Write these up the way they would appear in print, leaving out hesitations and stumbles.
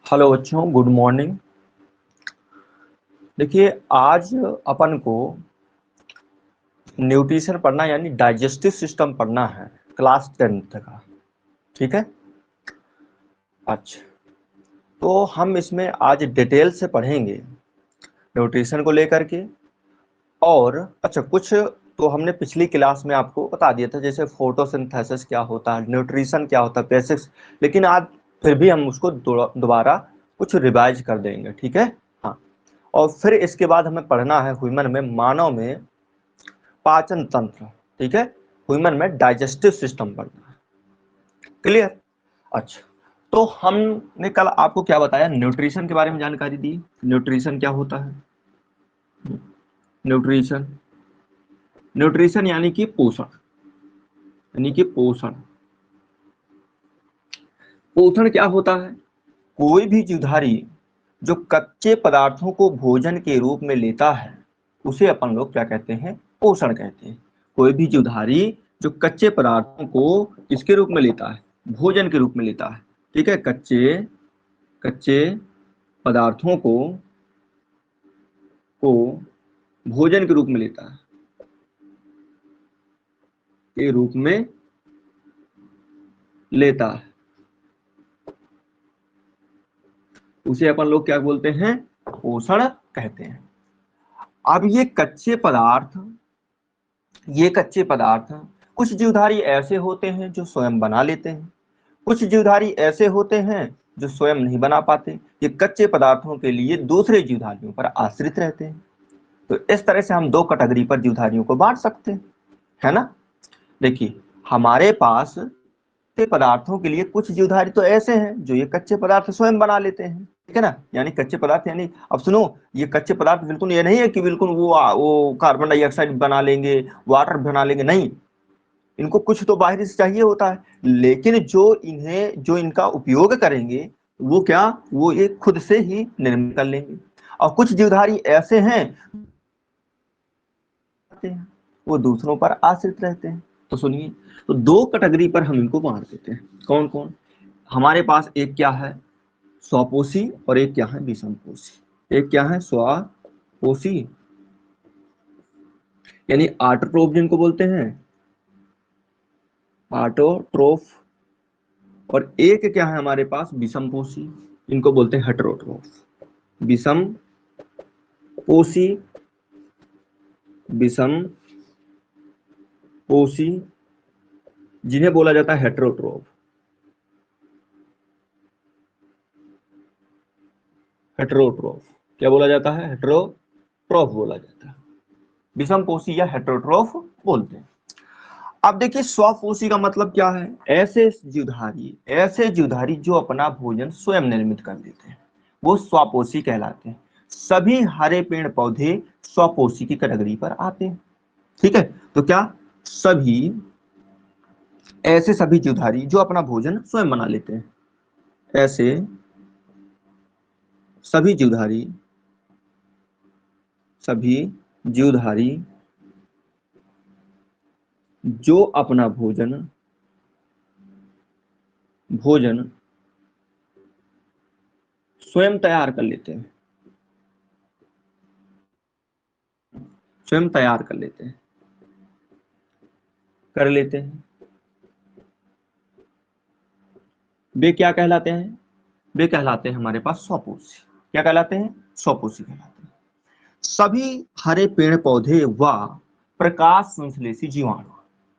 Hello बच्चों, good morning. देखिए, आज अपन को न्यूट्रिशन पढ़ना यानी डाइजेस्टिव सिस्टम पढ़ना है, क्लास 10th का। ठीक है। अच्छा, तो हम इसमें आज डिटेल से पढ़ेंगे न्यूट्रिशन को लेकर के। और अच्छा, कुछ तो हमने पिछली क्लास में आपको बता दिया था, जैसे फोटोसिंथेसिस क्या होता है, न्यूट्रिशन क्या होता है, बेसिक्स। लेकिन आज फिर भी हम उसको दोबारा कुछ रिवाइज कर देंगे। ठीक है। हाँ। और फिर इसके बाद हमें पढ़ना है ह्यूमन में, मानव में पाचन तंत्र। ठीक है। ह्यूमन में डाइजेस्टिव सिस्टम पढ़ना है। क्लियर। अच्छा, तो हमने कल आपको क्या बताया, न्यूट्रिशन के बारे में जानकारी दी। न्यूट्रिशन क्या होता है? न्यूट्रिशन न्यूट्रिशन यानी कि पोषण, यानी कि पोषण। पोषण क्या होता है? कोई भी जीवधारी जो कच्चे पदार्थों को भोजन के रूप में लेता है, उसे अपन लोग क्या कहते हैं? पोषण कहते हैं। कोई भी जीवधारी जो कच्चे पदार्थों को किसके रूप में लेता है? भोजन के रूप में लेता है। ठीक है। कच्चे कच्चे पदार्थों को भोजन के रूप में लेता है, के रूप में लेता है, उसे अपन लोग क्या बोलते हैं? पोषण कहते हैं। अब ये कच्चे पदार्थ कुछ जीवधारी ऐसे होते हैं जो स्वयं बना लेते हैं, कुछ जीवधारी ऐसे होते हैं जो स्वयं नहीं बना पाते। ये कच्चे पदार्थों के लिए दूसरे जीवधारियों पर आश्रित रहते हैं। तो इस तरह से हम दो कैटेगरी पर जीवधारियों को बांट सकते हैं, है ना। देखिए, हमारे पास कच्चे पदार्थों के लिए कुछ जीवधारी तो ऐसे हैं जो ये कच्चे पदार्थ स्वयं बना लेते हैं। ठीक है ना। यानी कच्चे पदार्थ, यानी अब सुनो, ये कच्चे पदार्थ बिल्कुल ये नहीं है कि बिल्कुल वो कार्बन डाइऑक्साइड बना लेंगे, वाटर बना लेंगे, नहीं। इनको कुछ तो बाहरी से चाहिए होता है, लेकिन जो इनका उपयोग करेंगे, वो क्या, वो ये खुद से ही निर्मित कर लेंगे। और कुछ जीवधारी ऐसे हैं, वो दूसरों पर आश्रित रहते हैं। तो सुनिए, तो दो कैटेगरी पर हम इनको बांट देते हैं। कौन कौन? हमारे पास एक क्या है? स्वपोषी, और एक क्या है? विषमपोषी। एक क्या है? स्वपोषी यानी ऑटोट्रोफ जिनको बोलते हैं, ऑटोट्रोफ। और एक क्या है हमारे पास? विषमपोषी, इनको बोलते हैं हेटेरोट्रोफ। विषम पोषी, विषम पोषी, जिन्हें बोला जाता है हेटेरोट्रोफ। हेटेरोट्रोफ क्या बोला जाता है? हेटेरोट्रोफ बोला जाता है। विषम पोषी या हेटेरोट्रोफ बोलते हैं। अब देखिए, स्वपोषी का मतलब क्या है? ऐसे जीवधारी जो अपना भोजन स्वयं निर्मित कर लेते हैं, वो स्वपोषी कहलाते हैं। सभी हरे पेड़ पौधे स्वपोषी की कैटेगरी पर आते हैं। ठीक है। तो क्या सभी सभी जीवधारी जो अपना भोजन स्वयं बना लेते हैं, ऐसे सभी जीवधारी सभी जीवधारी जो अपना भोजन स्वयं तैयार कर लेते हैं, स्वयं तैयार कर लेते हैं, वे क्या कहलाते हैं? वे कहलाते हैं हमारे पास स्वपोषी। क्या कहलाते हैं? स्वपोषी कहलाते हैं। सभी हरे पेड़ पौधे व प्रकाश संश्लेषी जीवाणु।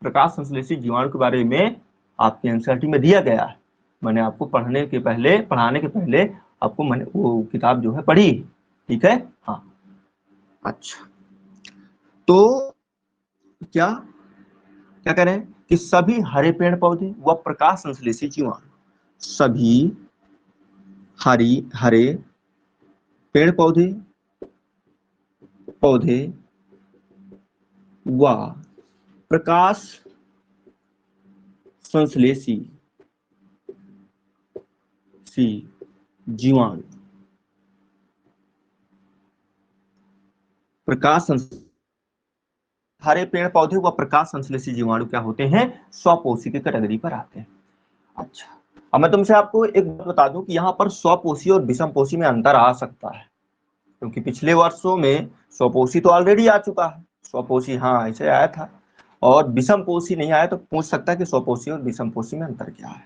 प्रकाश संश्लेषी जीवाणु के बारे में आपके एनसीईआरटी में दिया गया है। मैंने आपको पढ़ाने के पहले आपको मैंने वो किताब जो है पढ़ी। ठीक है। हाँ। अच्छा, तो क्या क्या कह रहे हैं कि सभी हरे पेड़ पौधे व प्रकाश संश्लेषी जीवाणु, सभी हरे पेड़ पौधे पौधे व प्रकाश संश्लेषी जीवाणु, हरे पेड़ पौधे व प्रकाश संश्लेषी जीवाणु क्या होते हैं? स्वपोषी की कैटेगरी पर आते हैं। अच्छा, अब मैं तुमसे आपको एक बात बता दूं कि यहाँ पर स्वपोषी और विषमपोषी में अंतर आ सकता है, क्योंकि पिछले वर्षों में स्वपोषी तो ऑलरेडी आ चुका है, स्वपोषी हाँ ऐसे आया था, और विषमपोषी नहीं आया, तो पूछ सकता है कि स्वपोषी और विषमपोषी में अंतर क्या है।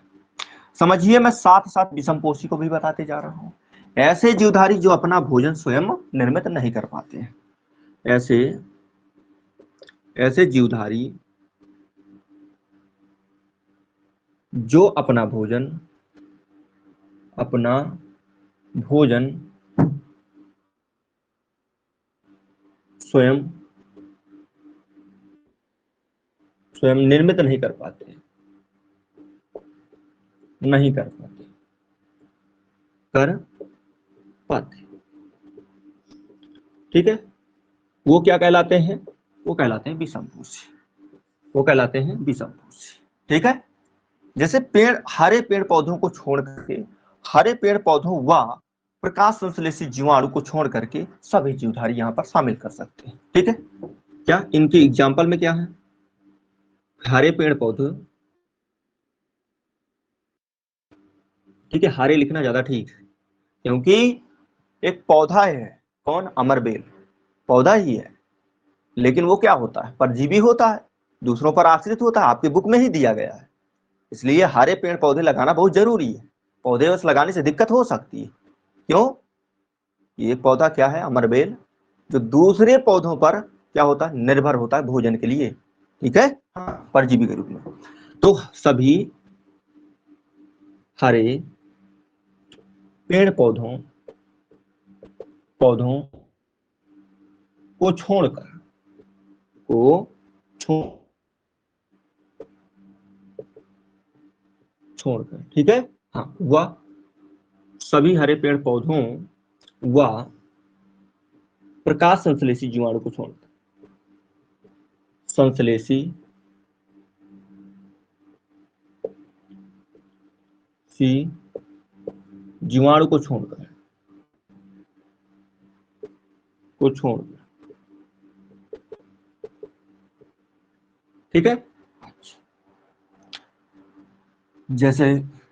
समझिए, मैं साथ साथ विषमपोषी को भी बताते जा रहा हूँ। ऐसे जीवधारी जो अपना भोजन स्वयं निर्मित नहीं कर पाते हैं, ऐसे ऐसे जीवधारी जो अपना भोजन स्वयं स्वयं निर्मित नहीं कर पाते, कर पाते, ठीक है, वो क्या कहलाते हैं? वो कहलाते हैं विषमपोषी, वो कहलाते हैं विषमपोषी, ठीक है। जैसे हरे पेड़ पौधों को छोड़ करके, हरे पेड़ पौधों व प्रकाश संश्लेषी जीवाणु को छोड़ करके सभी जीवधारी यहाँ पर शामिल कर सकते हैं, ठीक है। क्या इनके एग्जाम्पल में क्या है? हरे पेड़ पौधे, ठीक है, हरे लिखना ज्यादा ठीक है, क्योंकि एक पौधा है, कौन? अमरबेल, पौधा ही है, लेकिन वो क्या होता है? परजीवी होता है, दूसरों पर आश्रित होता है, आपकी बुक में ही दिया गया है। इसलिए हरे पेड़ पौधे लगाना बहुत जरूरी है। पौधे बस लगाने से दिक्कत हो सकती है, क्यों? ये पौधा क्या है? अमरबेल, जो दूसरे पौधों पर क्या होता है? निर्भर होता है भोजन के लिए, ठीक है, परजीवी के रूप में। तो सभी हरे पेड़ पौधों को छोड़कर ठीक है, हाँ, वह सभी हरे पेड़ पौधों व प्रकाश संश्लेषी जीवाणु को छोड़कर, संश्लेषी जीवाणु को छोड़कर ठीक है। जैसे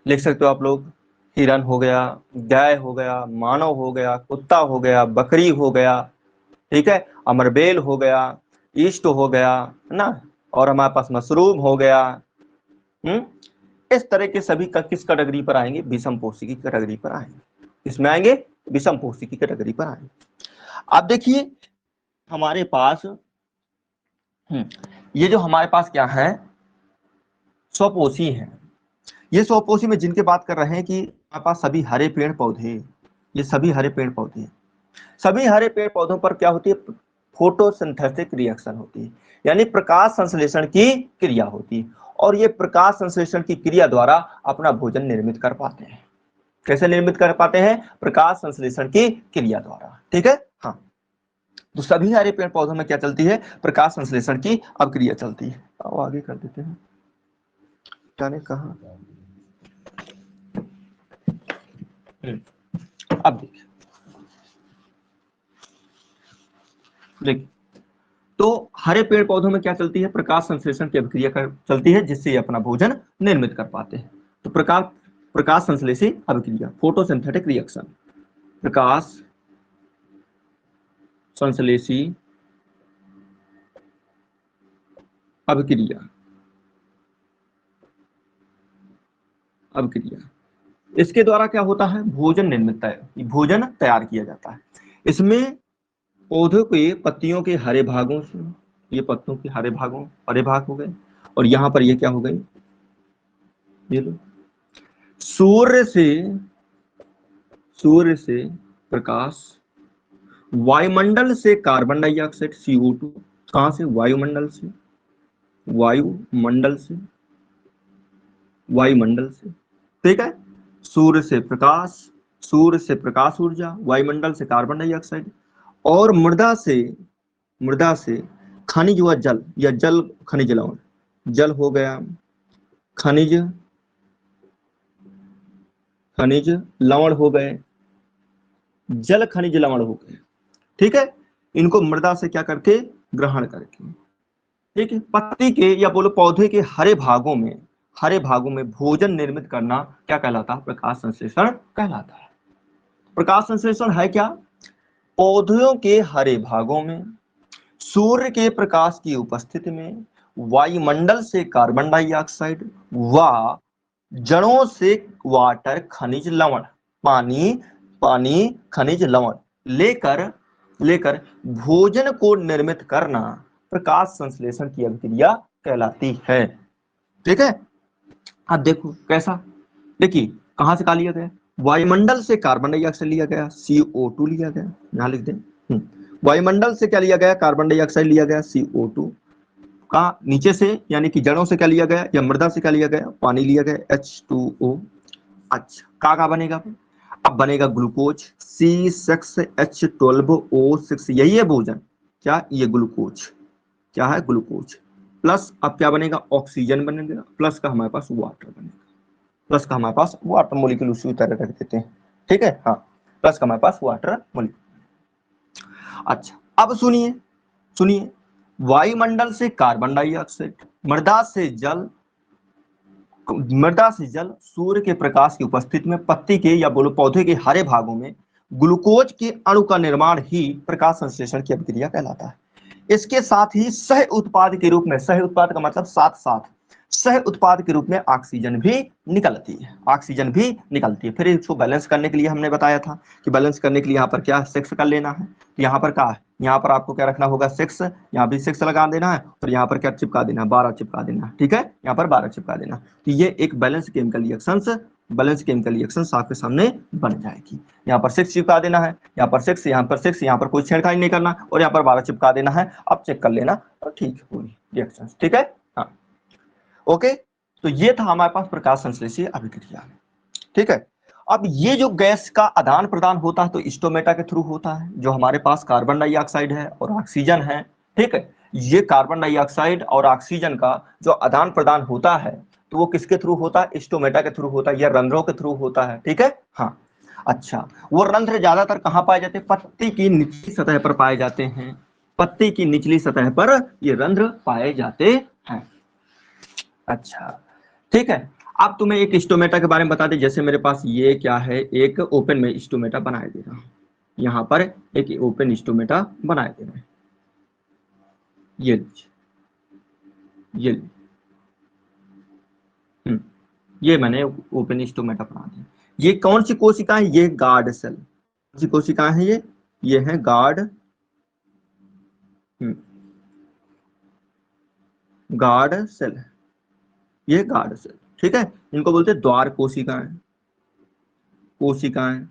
लिख सकते हो आप लोग, हिरन हो गया, गाय हो गया, मानव हो गया, कुत्ता हो गया, बकरी हो गया, ठीक है, अमरबेल हो गया, ईस्ट हो गया, है ना, और हमारे पास मशरूम हो गया। इस तरह के सभी किस कैटेगरी पर आएंगे? विषमपोषी की कैटेगरी पर आएंगे। किसमें आएंगे? विषमपोषी की कैटेगरी पर आएंगे। अब देखिए हमारे पास ये जो हमारे पास क्या है? स्वपोषी है। ये स्वपोषी में जिनके बात कर रहे हैं कि हमारे पास सभी हरे पेड़ पौधे, ये सभी हरे पेड़ पौधे, सभी हरे पेड़ पौधों पर क्या होती है? फोटोसिंथेटिक रिएक्शन होती है, यानी प्रकाश संश्लेषण की क्रिया होती है, और ये प्रकाश संश्लेषण की क्रिया द्वारा अपना भोजन निर्मित कर पाते हैं। कैसे निर्मित कर पाते हैं? प्रकाश संश्लेषण की क्रिया द्वारा, ठीक है, हाँ। तो सभी हरे पेड़ पौधों में क्या चलती है? प्रकाश संश्लेषण की अभिक्रिया चलती है। आओ आगे कर देते हैं, जाने कहा। अब देखिए, तो हरे पेड़ पौधों में क्या चलती है? प्रकाश संश्लेषण की अभिक्रिया चलती है, जिससे ये अपना भोजन निर्मित कर पाते हैं। तो प्रकाश संश्लेषी अभिक्रिया, फोटोसिंथेटिक रिएक्शन, प्रकाश संश्लेषी अभिक्रिया इसके द्वारा क्या होता है? भोजन तैयार किया जाता है। इसमें पौधों के पत्तियों के हरे भागों से, ये पत्तों के हरे भाग हो गए, और यहां पर ये क्या हो गई? ये लो, सूर्य से प्रकाश, वायुमंडल से कार्बन डाइऑक्साइड CO2, कहां से? वायुमंडल से, ठीक है। सूर्य से प्रकाश ऊर्जा, वायुमंडल से कार्बन डाइऑक्साइड, और मृदा से खनिज व जल, या जल खनिज लवण, जल हो गया, खनिज लवण हो गए, जल खनिज लवण हो गए, ठीक है। इनको मृदा से क्या करके? ग्रहण करके, ठीक है। पत्ती के या बोलो पौधे के हरे भागों में हरे भागों में भोजन निर्मित करना क्या कहलाता है? प्रकाश संश्लेषण कहलाता है। प्रकाश संश्लेषण है क्या? पौधों के हरे भागों में सूर्य के प्रकाश की उपस्थिति में वायुमंडल से कार्बन डाइऑक्साइड व जड़ों से वाटर खनिज लवण, पानी खनिज लवण लेकर लेकर भोजन को निर्मित करना प्रकाश संश्लेषण की अभिक्रिया कहलाती है। ठीक है, अब देखो कैसा, देखिए कहां से कहा लिया गया? वायुमंडल से कार्बन डाइऑक्साइड लिया गया, CO2 लिया गया, यहां लिख दें। वायुमंडल से क्या लिया गया? कार्बन डाइऑक्साइड लिया गया, CO2 का। नीचे से यानी कि जड़ों से क्या लिया गया या मृदा से क्या लिया गया? पानी लिया गया, H2O। अच्छा, का बनेगा? अब बनेगा ग्लूकोज, C6H12O6, यही है भोजन। क्या ये ग्लूकोज? क्या है? ग्लूकोज। प्लस अब क्या बनेगा? ऑक्सीजन बनेगा, प्लस का हमारे पास वाटर बनेगा, प्लस का हमारे पास वाटर मोलिक्यूल उसी तरह रख देते हैं। ठीक है, हाँ, प्लस का हमारे पास वाटर मोलिक्यूल। अच्छा, अब सुनिए सुनिए, वायुमंडल से कार्बन डाइऑक्साइड, मृदा से जल, सूर्य के प्रकाश की उपस्थिति में पत्ती के या बोलो पौधे के हरे भागों में ग्लूकोज के अणु का निर्माण ही प्रकाश संश्लेषण की अभिक्रिया कहलाता है। इसके साथ ही सह उत्पाद के रूप में, सह उत्पाद का मतलब साथ साथ, सह उत्पाद के रूप में ऑक्सीजन भी निकलती है, ऑक्सीजन भी निकलती है। फिर इसको बैलेंस करने के लिए हमने बताया था कि बैलेंस करने के लिए यहाँ पर क्या 6 कर लेना है, तो यहाँ पर क्या है? यहाँ पर आपको क्या रखना होगा? 6, यहाँ भी 6 लगा देना है, और यहाँ पर क्या चिपका देना है? 12 चिपका देना है। ठीक है, यहाँ पर 12 चिपका देना। तो ये एक बैलेंस केमिकल रिएक्शन आपके सामने बन जाएगी। यहाँ पर 6 चिपका देना है, यहाँ पर 6, यहाँ पर 6, यहाँ पर कोई छेड़खानी नहीं करना, और यहाँ पर 12 चिपका देना है। अब चेक कर लेना और ठीक है पूरी रिएक्शन। ठीक है, हाँ, ओके। तो ये था हमारे पास प्रकाश संश्लेषीय अभिक्रिया। ठीक है, अब ये जो गैस का आदान प्रदान होता है तो स्टोमेटा के थ्रू होता है। जो हमारे पास कार्बन डाइऑक्साइड है और ऑक्सीजन है, ठीक है, ये कार्बन डाइऑक्साइड और ऑक्सीजन का जो आदान प्रदान होता है तो वो किसके थ्रू होता है? स्टोमेटा के थ्रू होता है, या रंध्रों के थ्रू होता है। ठीक है, हाँ। अच्छा, वो रंध्र ज्यादातर कहाँ पाए जाते हैं? पत्ती की निचली सतह पर पाए जाते हैं, पत्ती की निचली सतह पर ये रंध्र पाए जाते हैं। अच्छा, ठीक है, अब तुम्हें एक स्टोमेटा के बारे में बता दें। जैसे मेरे पास ये क्या है, एक ओपन में स्टोमेटा बनाए दे रहा हूं, यहाँ पर एक ओपन स्टोमेटा बनाए दे रहे हैं। ये ये ये मैंने ओपन स्टोमेटा बना दिया। ये कौन सी कोशिका है? ये गार्ड सेल। कौन सी कोशिका है ये है गार्ड गार्ड सेल, ये गार्ड सेल। ठीक है, इनको बोलते हैं द्वार कोशिकाएं, कोशिकाएं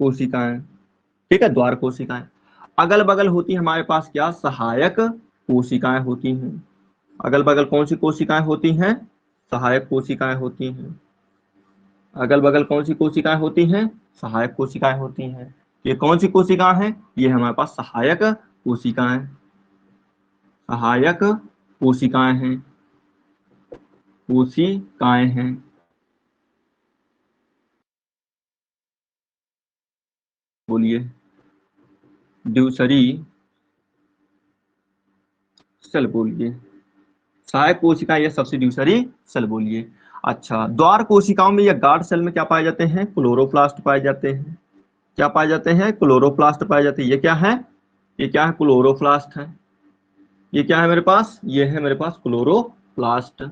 कोशिकाएं ठीक है, द्वार कोशिकाएं। अगल बगल होती है हमारे पास क्या? सहायक कोशिकाएं होती हैं। अगल बगल कौन सी कोशिकाएं होती हैं? सहायक कोशिकाएं होती हैं। अगल बगल कौन सी कोशिकाएं होती हैं? सहायक कोशिकाएं होती हैं। ये कौन सी कोशिकाएं हैं? ये हमारे पास सहायक कोशिकाएं, सहायक कोशिकाएं हैं, कोशिकाएं हैं। बोलिए, ड्यूसरी सेल बोलिए, सहायक कोशिका या सब्सिड्यूसरी सेल बोलिए। अच्छा, द्वार कोशिकाओं में या गार्ड सेल में क्या पाए जाते हैं? क्लोरोप्लास्ट पाए जाते हैं। क्या पाए जाते हैं? क्लोरोप्लास्ट पाए जाते हैं। ये क्या है? ये क्या है? क्लोरोप्लास्ट है। ये क्या है मेरे पास? ये है मेरे पास क्लोरोप्लास्ट,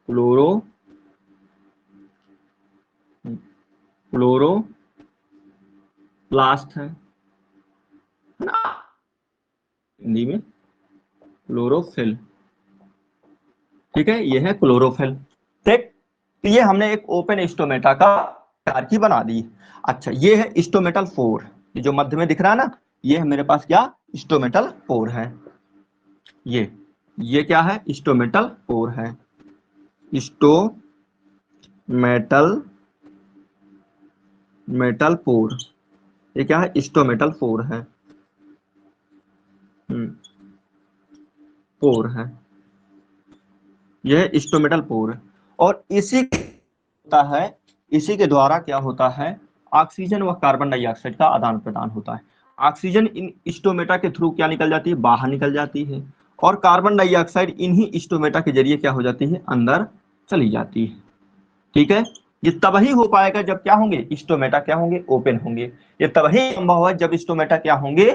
क्लोरो क्लोरोप्लास्ट है ना, हिंदी में क्लोरोफिल। ठीक है, ये है क्लोरोफिल। ठीक, तो ये हमने एक ओपन स्टोमेटा का टारकी बना दी। अच्छा, ये है स्टोमेटल पोर, ये जो मध्य में दिख रहा है ना, ये है मेरे पास क्या? स्टोमेटल पोर है। ये क्या है? स्टोमेटल पोर है। स्टोमेटल मेटल पोर, ये क्या है? स्टोमेटल पोर है। पोर है, यह स्टोमेटल पोर है। और इसी के द्वारा क्या होता है? ऑक्सीजन व कार्बन डाइऑक्साइड का आदान प्रदान होता है। ऑक्सीजन इन स्टोमेटा के थ्रू क्या निकल जाती है? बाहर निकल जाती है, और कार्बन डाइऑक्साइड इन्हीं स्टोमेटा के जरिए क्या हो जाती है, अंदर चली जाती है। ठीक है, ये तब ही हो पाएगा जब क्या होंगे, स्टोमेटा क्या होंगे, ओपन होंगे। ये तब ही संभव है जब स्टोमेटा क्या होंगे,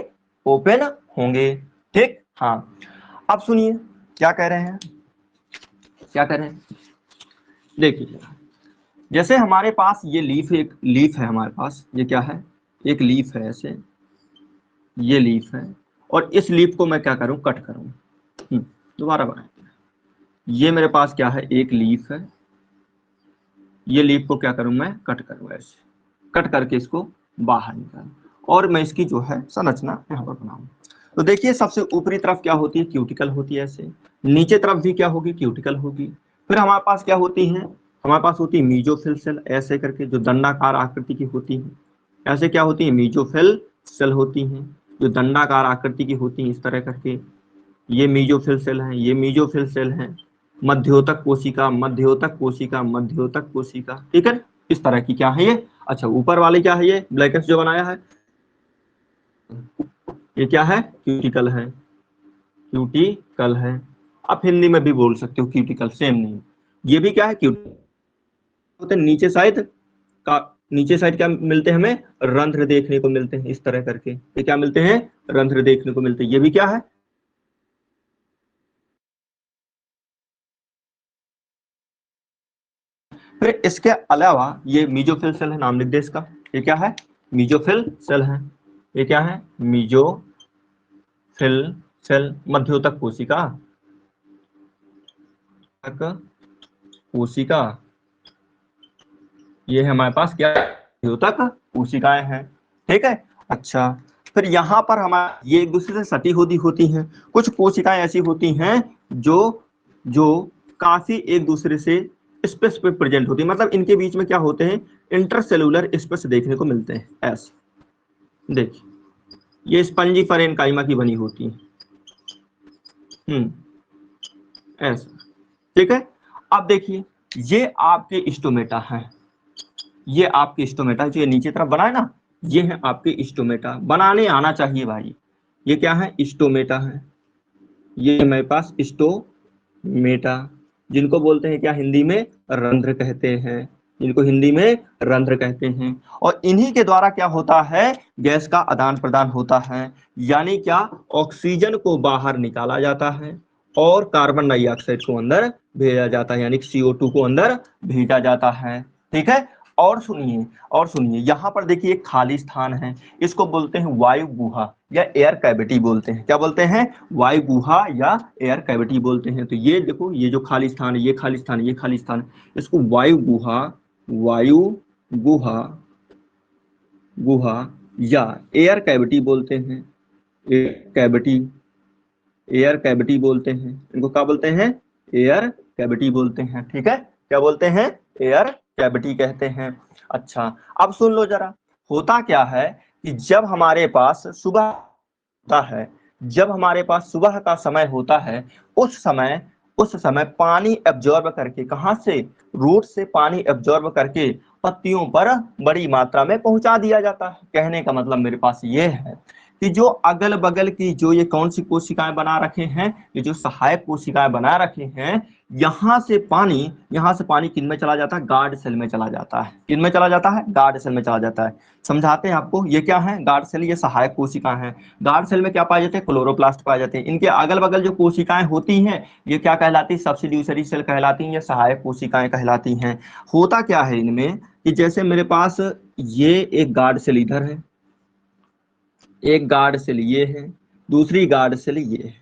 ओपन होंगे। ठीक, हाँ। अब सुनिए क्या कह रहे हैं, क्या कह रहे हैं, देखिए जैसे हमारे पास ये लीफ, एक लीफ है हमारे पास, ये क्या है, एक लीफ है ऐसे, ये लीफ है, और इस लीफ को मैं क्या करूं, कट करूं। दोबारा बनाए, ये मेरे पास क्या है, एक लीफ है, ये लीफ को क्या करूं मैं, कट करूं, ऐसे कट करके इसको बाहर निकालूं, और मैं इसकी जो है संरचना यहाँ पर बनाऊं। तो देखिए सबसे ऊपरी तरफ क्या होती है, क्यूटिकल होती है ऐसे, नीचे तरफ भी क्या होगी, क्यूटिकल होगी। फिर हमारे पास क्या होती है, हमारे पास होती है मीजोफिल सेल, ऐसे करके जो दंडाकार आकृति की होती है, ऐसे क्या होती है, मीजोफिल सेल होती हैं, जो दंडाकार आकृति की होती है, इस तरह करके ये मीजोफिल सेल हैं, ये मीजोफिल सेल हैं। मध्योतक कोशिका, मध्योतक कोशिका, मध्योतक कोशिका, ठीक है, इस तरह की क्या है ये। अच्छा, ऊपर वाले क्या है, ये ब्लैकेट्स जो बनाया है, ये क्या है, क्यूटिकल है, क्यूटिकल है। आप हिंदी में भी बोल सकते हो क्यूटिकल, सेम नहीं। ये भी क्या है, क्यूटिकल। नीचे साइड का, नीचे साइड क्या मिलते हैं हमें, रंध्र देखने को मिलते हैं, इस तरह करके ये क्या मिलते हैं, रंध्र देखने को मिलते हैं। ये भी क्या है, फिर इसके अलावा ये मीजोफिल सेल है, नाम लिख दे इसका, ये क्या है, मीजोफिल सेल है। ये क्या है, मीजोफिल सेल, मध्योतक कोशिका, कोशिका, ये है हमारे पास क्या, मध्योतक कोशिकाएं हैं। ठीक है, अच्छा, फिर यहाँ पर हमारे ये एक दूसरे से सटी होती हैं। कुछ कोशिकाएं ऐसी होती हैं जो जो काफी एक दूसरे से स्पेस पे प्रेजेंट होती है, मतलब इनके बीच में क्या होते हैं, इंटरसेलुलर स्पेस देखने को मिलते हैं। ऐसे देखिए, ये स्पंजी परेनकाइमा की बनी होती है, ऐसा। ठीक है, अब देखिए ये आपके स्टोमेटा हैं, ये आपके स्टोमेटा जो ये नीचे तरफ बनाए ना, ये है आपके स्टोमेटा, बनाने आना चाहिए भाई। ये क्या है, स्टोमेटा है, ये मेरे पास स्टोमेटा, जिनको बोलते हैं क्या, हिंदी में रंध्र कहते हैं, जिनको हिंदी में रंध्र कहते हैं। और इन्हीं के द्वारा क्या होता है, गैस का आदान प्रदान होता है, यानी क्या, ऑक्सीजन को बाहर निकाला जाता है और कार्बन डाइऑक्साइड को अंदर भेजा जाता है, यानी CO2 को अंदर भेजा जाता है। ठीक है, और सुनिए यहाँ पर देखिए एक खाली स्थान है, इसको बोलते हैं वायु गुहा या एयर कैविटी बोलते हैं। क्या बोलते हैं, वायु गुहा या एयर कैविटी बोलते हैं। तो ये देखो, ये जो खाली स्थान है, ये खाली स्थान है, ये खाली स्थान है, इसको वायु गुहा, वायु गुहा, गुहा या एयर कैविटी बोलते हैं, एयर कैविटी, एयर कैविटी बोलते हैं। इनको क्या बोलते हैं, एयर कैविटी बोलते हैं। ठीक है, क्या बोलते हैं, एयर कैविटी कहते हैं। अच्छा, अब सुन लो जरा, होता क्या है कि जब हमारे पास सुबह होता है, जब हमारे पास सुबह का समय होता है, उस समय पानी एब्जॉर्ब करके, कहां से, रूट से पानी एब्जॉर्ब करके पत्तियों पर बड़ी मात्रा में पहुंचा दिया जाता है। कहने का मतलब मेरे पास ये है कि जो अगल बगल की जो ये कौन सी कोशिकाएं बना रखे हैं, ये जो सहायक कोशिकाएं बना रखे हैं, यहाँ से पानी किन में चला जाता है, गार्ड सेल में चला जाता है। किन में चला जाता है, गार्ड सेल में चला जाता है। समझाते हैं आपको, ये क्या है, गार्ड सेल, ये सहायक कोशिकाएं हैं। गार्ड सेल में क्या पाए जाते हैं, क्लोरोप्लास्ट पाए जाते हैं। इनके अगल बगल जो कोशिकाएं होती हैं, ये क्या कहलाती है, सब्सिड्यूसरी सेल कहलाती हैं, या सहायक कोशिकाएं कहलाती हैं। होता क्या है इनमें कि जैसे मेरे पास ये एक गार्ड सेल इधर है, एक गार्ड सेल ये है, दूसरी गार्ड सेल ये है,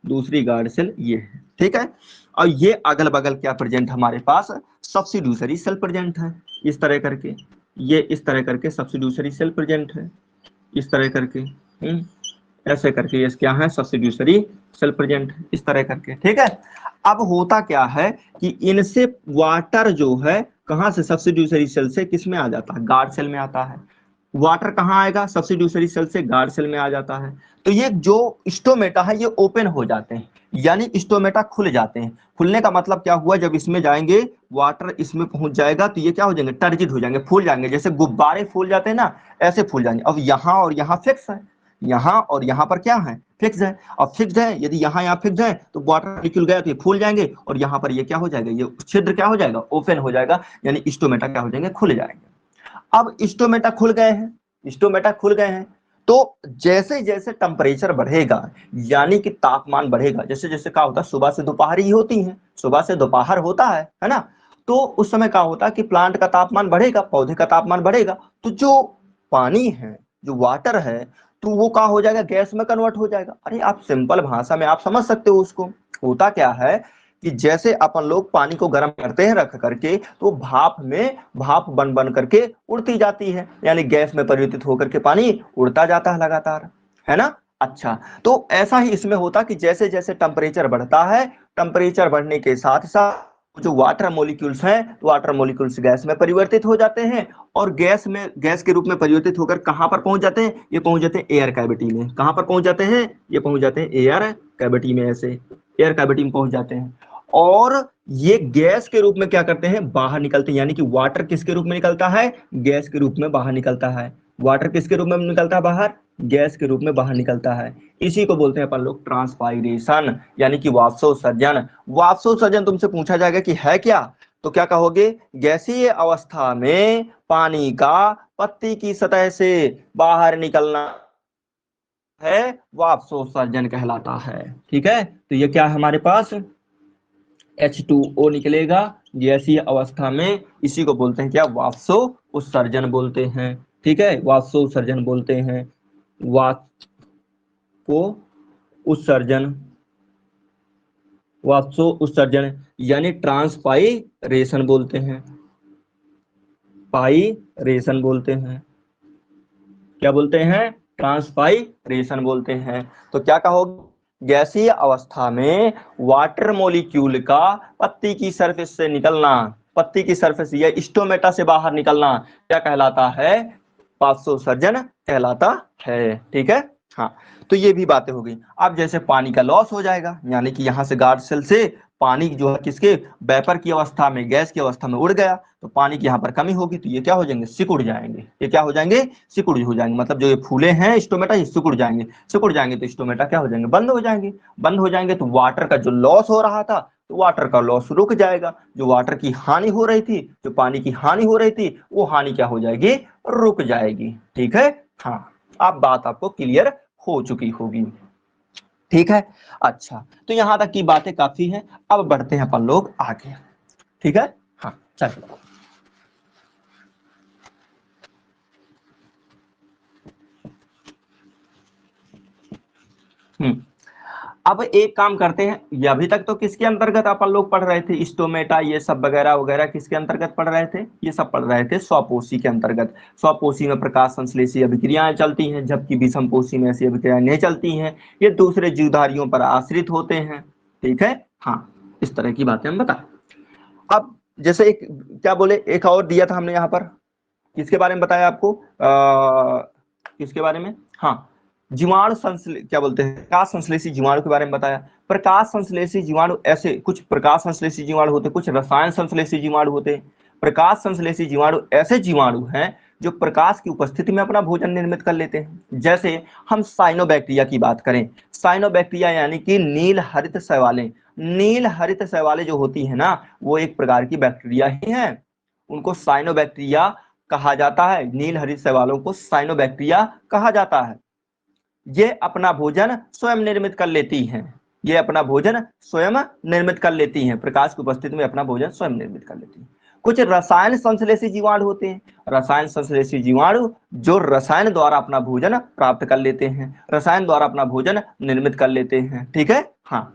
दूसरी गार्ड सेल ये है। ठीक है, और ये अगल बगल क्या प्रेजेंट हमारे पास, सब्सिड्यूसरी सेल प्रेजेंट है, इस तरह करके, ये इस तरह करके सब्सिड्यूसरी सेल प्रेजेंट है, इस तरह करके, ऐसे करके ये क्या है, सब्सिड्यूसरी सेल प्रेजेंट है, इस तरह करके। ठीक है, अब होता क्या है कि इनसे वाटर जो है कहां से, सब्सिड्यूसरी सेल से किस में आ जाता है, गार्ड सेल में आता है। वाटर कहाँ आएगा, सब्सिड्यूसरी सेल से गार्ड सेल में आ जाता है। तो ये जो स्टोमेटा है ये ओपन हो जाते हैं, यानी स्टोमेटा खुल जाते हैं। खुलने का मतलब क्या हुआ, जब इसमें जाएंगे वाटर, इसमें पहुंच जाएगा तो ये क्या हो जाएंगे, टर्जिड हो जाएंगे, फूल जाएंगे, जैसे गुब्बारे फूल जाते हैं ना, ऐसे फूल जाएंगे। अब यहाँ और यहाँ फिक्स है, यहाँ और यहाँ पर क्या है, फिक्स है। अब फिक्स है, यदि यहाँ फिक्स है तो वाटर मॉलिक्यूल गया तो ये फूल जाएंगे, और यहाँ पर ये क्या हो जाएगा, ये छिद्र क्या हो जाएगा, ओपन हो जाएगा, यानी स्टोमेटा क्या हो जाएंगे, खुल जाएंगे। अब स्टोमेटा खुल गए हैं, स्टोमेटा खुल गए हैं, तो जैसे जैसे टेम्परेचर बढ़ेगा, यानी कि तापमान बढ़ेगा, जैसे जैसे क्या होता है, सुबह से दोपहर ही होती है, सुबह से दोपहर होता है ना, तो उस समय क्या होता है कि प्लांट का तापमान बढ़ेगा, पौधे का तापमान बढ़ेगा, तो जो पानी है, जो वाटर है, तो वो क्या हो जाएगा, गैस में कन्वर्ट हो जाएगा। अरे आप सिंपल भाषा में आप समझ सकते हो उसको। होता क्या है कि जैसे अपन लोग पानी को गर्म करते हैं रख करके, तो भाप में भाप बन बन करके उड़ती जाती है, यानी गैस में परिवर्तित होकर के पानी उड़ता जाता है लगातार, है ना। अच्छा, तो ऐसा ही इसमें होता कि जैसे जैसे टेम्परेचर बढ़ता है, टेम्परेचर बढ़ने के साथ साथ जो वाटर मॉलिक्यूल्स हैं, तो वाटर मॉलिक्यूल्स गैस में परिवर्तित हो जाते हैं, और गैस के रूप में परिवर्तित होकर कहां पर पहुंच जाते हैं, ये पहुंच जाते हैं एयर कैविटी में। कहां पर पहुंच जाते हैं, ये पहुंच जाते हैं एयर कैविटी में, ऐसे एयर कैविटी में पहुंच जाते हैं, और ये गैस के रूप में क्या करते हैं, बाहर निकलते हैं। यानी कि वाटर किसके रूप में निकलता है, गैस के रूप में बाहर निकलता है। वाटर किसके रूप में निकलता है बाहर, गैस के रूप में बाहर निकलता है। इसी को बोलते हैं अपन लोग ट्रांसपाइरेशन, यानी कि वाष्पोत्सर्जन। वाष्पोत्सर्जन तुमसे पूछा जाएगा कि है क्या, तो क्या कहोगे, गैसीय अवस्था में पानी का पत्ती की सतह से बाहर निकलना है, वाष्पोत्सर्जन कहलाता है। ठीक है, तो ये क्या है हमारे पास, H2O निकलेगा गैसीय अवस्था में, इसी को बोलते हैं क्या, वाष्पो उत्सर्जन बोलते हैं। ठीक है, वाष्पो उत्सर्जन बोलते हैं, वाष्पो उत्सर्जन, वाष्पो उत्सर्जन, यानी ट्रांसपाइरेशन बोलते हैं, पाइरेशन बोलते हैं, क्या बोलते हैं, ट्रांसपाइरेशन बोलते हैं। तो क्या कहोगे, गैसीय अवस्था में वाटर मॉलिक्यूल का पत्ती की सरफेस से निकलना, पत्ती की सरफेस या स्टोमेटा से बाहर निकलना क्या कहलाता है, वाष्पोत्सर्जन कहलाता है। ठीक है, हाँ, तो ये भी बातें हो गई। अब जैसे पानी का लॉस हो जाएगा, यानी कि यहाँ से गार्ड सेल से पानी जो है किसके, वेपर की अवस्था में, गैस की अवस्था में उड़ गया, तो पानी की यहाँ पर कमी होगी, तो ये क्या हो जाएंगे, सिकुड़ जाएंगे। ये क्या हो जाएंगे, सिकुड़ हो जाएंगे, मतलब जो ये फूले हैं स्टोमेटा, ये सिकुड़ जाएंगे। सिकुड़ जाएंगे तो स्टोमेटा क्या हो जाएंगे, बंद हो जाएंगे। बंद हो जाएंगे तो वाटर का जो लॉस हो रहा था, तो वाटर का लॉस रुक जाएगा। जो वाटर की हानि हो रही थी, जो पानी की हानि हो रही थी, वो हानि क्या हो जाएगी, रुक जाएगी। ठीक है, हाँ, अब बात आपको क्लियर हो चुकी होगी। ठीक है, अच्छा, तो यहां तक की बातें काफी हैं, अब बढ़ते हैं अपन लोग आगे। ठीक है, हाँ, चलो। हम्म, अब एक काम करते हैं, ये अभी तक तो किसके अंतर्गत अपन लोग पढ़ रहे थे, स्टोमेटा ये सब वगैरह वगैरह किसके अंतर्गत पढ़ रहे थे, ये सब पढ़ रहे थे स्वपोषी के अंतर्गत। स्वपोषी में प्रकाश संश्लेषी अभिक्रियाएं चलती हैं, जबकि विषमपोषी में ऐसी अभिक्रियाएं नहीं चलती हैं, ये दूसरे जीवधारियों पर आश्रित होते हैं। ठीक है, हाँ, इस तरह की बातें हम बताएं। अब जैसे एक क्या बोले, एक और दिया था हमने यहाँ पर, किसके बारे में बताया आपको, किसके बारे में, हाँ, जीवाणु क्या बोलते हैं, प्रकाश संश्लेषी जीवाणु के बारे में बताया। प्रकाश संश्लेषी जीवाणु, ऐसे कुछ प्रकाश संश्लेषी जीवाणु होते, कुछ रसायन संश्लेषी जीवाणु होते। प्रकाश संश्लेषी जीवाणु ऐसे जीवाणु हैं जो प्रकाश की उपस्थिति में अपना भोजन निर्मित कर लेते हैं। जैसे हम साइनोबैक्टीरिया की बात करें, साइनोबैक्टीरिया यानी कि नील हरित शैवालें, नील हरित शैवालें जो होती है ना, वो एक प्रकार की बैक्टीरिया ही है, उनको साइनोबैक्टीरिया कहा जाता है। नील हरित शैवालों को साइनोबैक्टीरिया कहा जाता है। ये अपना भोजन स्वयं निर्मित कर लेती हैं, ये अपना भोजन स्वयं निर्मित कर लेती हैं, प्रकाश की उपस्थिति में अपना भोजन स्वयं निर्मित कर लेती हैं। कुछ रसायन संश्लेषी जीवाणु होते हैं, रसायन संश्लेषी जीवाणु जो रसायन द्वारा अपना भोजन प्राप्त कर लेते हैं, रसायन द्वारा अपना भोजन निर्मित कर लेते हैं। ठीक है, हाँ,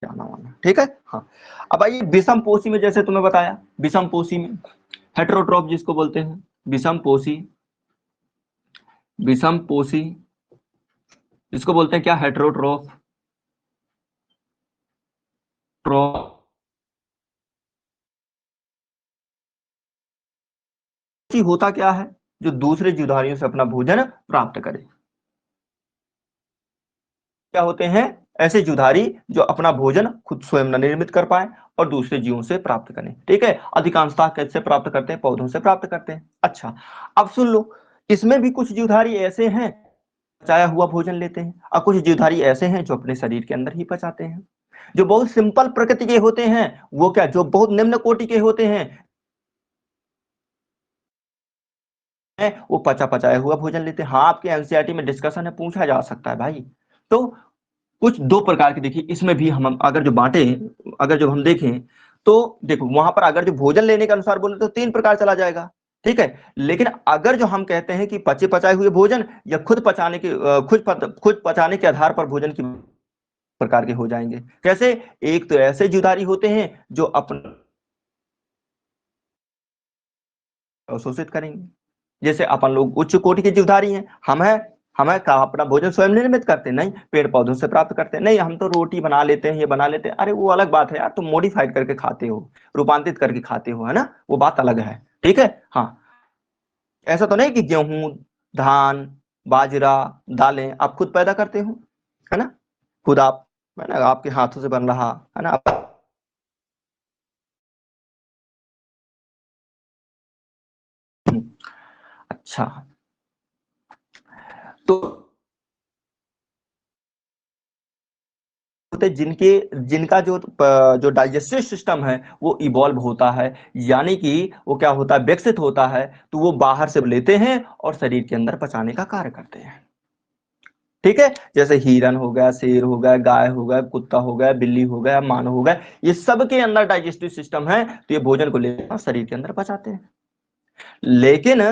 जाना वाना, ठीक है, हाँ। अब आइए विषम पोषी में, जैसे तुम्हें बताया, विषम पोषी में हेटेरोट्रॉफ जिसको बोलते हैं, विषम पोषी, विषम पोषी, इसको बोलते हैं क्या, हेटेरोट्रॉफ, ट्रॉफ। होता क्या है, जो दूसरे जीवधारियों से अपना भोजन प्राप्त करे, क्या होते हैं, ऐसे जीवधारी जो अपना भोजन खुद स्वयं न निर्मित कर पाए और दूसरे जीवों से प्राप्त करें। ठीक है, अधिकांशतः कैसे प्राप्त करते हैं? पौधों से प्राप्त करते हैं। अच्छा, अब सुन लो, इसमें भी कुछ जीवधारी ऐसे हैं पचाया हुआ भोजन लेते हैं, और कुछ जीवधारी ऐसे हैं जो अपने शरीर के अंदर ही पचाते हैं। जो बहुत सिंपल प्रकृति के होते हैं, वो क्या, जो बहुत निम्न कोटि के होते हैं, वो पचा पचाया हुआ भोजन लेते हैं। हाँ, आपके एनसीईआरटी में डिस्कशन है, पूछा जा सकता है भाई। तो कुछ दो प्रकार के देखिए, इसमें भी हम अगर जो बांटे, अगर जो हम देखें तो देखो, वहां पर अगर जो भोजन लेने के अनुसार बोले तो तीन प्रकार चला जाएगा। ठीक है, लेकिन अगर जो हम कहते हैं कि पचे पचाए हुए भोजन या खुद पचाने के खुद पचाने के आधार पर भोजन की प्रकार के हो जाएंगे। कैसे? एक तो ऐसे जुधारी होते हैं जो अपना अवशोषित करेंगे, जैसे अपन लोग उच्च कोटि के जीवधारी हैं। हमें का अपना भोजन स्वयं निर्मित करते नहीं, पेड़ पौधों से प्राप्त करते नहीं, हम तो रोटी बना लेते हैं, ये बना लेते हैं। अरे वो अलग बात है यार, तुम मॉडिफाइड करके खाते हो, रूपांतरित करके खाते हो, है ना, वो बात अलग है। ठीक है, हाँ, ऐसा तो नहीं कि गेहूं, धान, बाजरा, दालें आप खुद पैदा करते हो, है ना, खुद आप, है ना, आपके हाथों से बन रहा, है ना। अच्छा, तो होते जिनके जिनका जो डाइजेस्टिव सिस्टम है वो इवॉल्व होता है, यानी कि वो क्या होता है, विकसित होता है, तो वो बाहर से लेते हैं और शरीर के अंदर पचाने का कार्य करते हैं। ठीक है, जैसे हिरन हो गया, शेर हो गया, गाय हो गया, कुत्ता हो गया, बिल्ली हो गया, मानव हो गया, ये सब के अंदर डाइजेस्टिव सिस्टम है, तो ये भोजन को लेते हैं और शरीर के अंदर पचाते हैं। लेकिन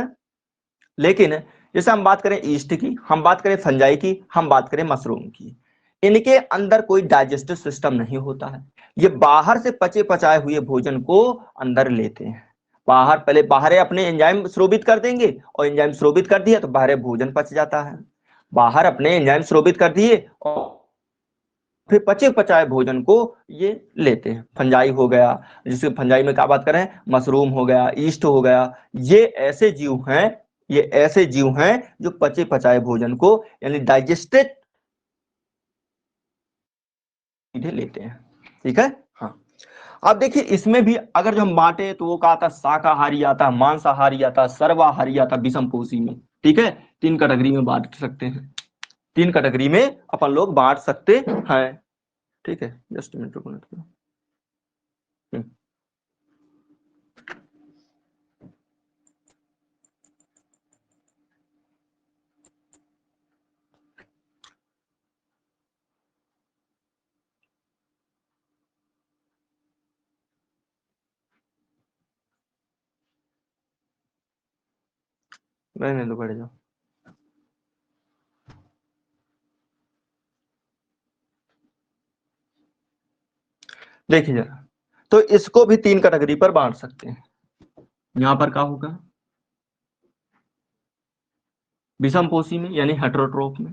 लेकिन जैसे हम बात करें ईस्ट की, हम बात करें फंजाई की, हम बात करें मशरूम की, इनके अंदर कोई डाइजेस्टिव सिस्टम नहीं होता है। ये बाहर से पचे पचाए हुए भोजन को अंदर लेते हैं। पहले बाहर अपने एंजाइम स्रोबित कर देंगे, और एंजाइम स्रोबित कर दिया तो बाहर भोजन पच जाता है। बाहर अपने एंजाइम स्रोबित कर दिए और फिर पचे पचाए भोजन को ये लेते हैं। फंजाई हो गया, जिसके फंजाई में क्या बात करें, मशरूम हो गया, ईस्ट हो गया, ये ऐसे जीव हैं, ये ऐसे जीव हैं जो पचे पचाए भोजन को, यानी डाइजेस्टेड, सीधे लेते हैं। ठीक है, हाँ। अब देखिए, इसमें भी अगर जो हम बांटे तो वो कहा आता, शाकाहारी आता, मांसाहारी आता, सर्वाहारी आता, विषमपोषी में। ठीक है, तीन कैटेगरी में बांट सकते हैं, तीन कैटेगरी में अपन लोग बांट सकते हैं। ठीक है, जस्ट मिनट रुको। हम्म, रहने दो, बैठ जाओ। देखिए जरा, तो इसको भी तीन कैटेगरी पर बांट सकते हैं। यहां पर क्या होगा, विषमपोषी में यानी हेटेरोट्रोफ में।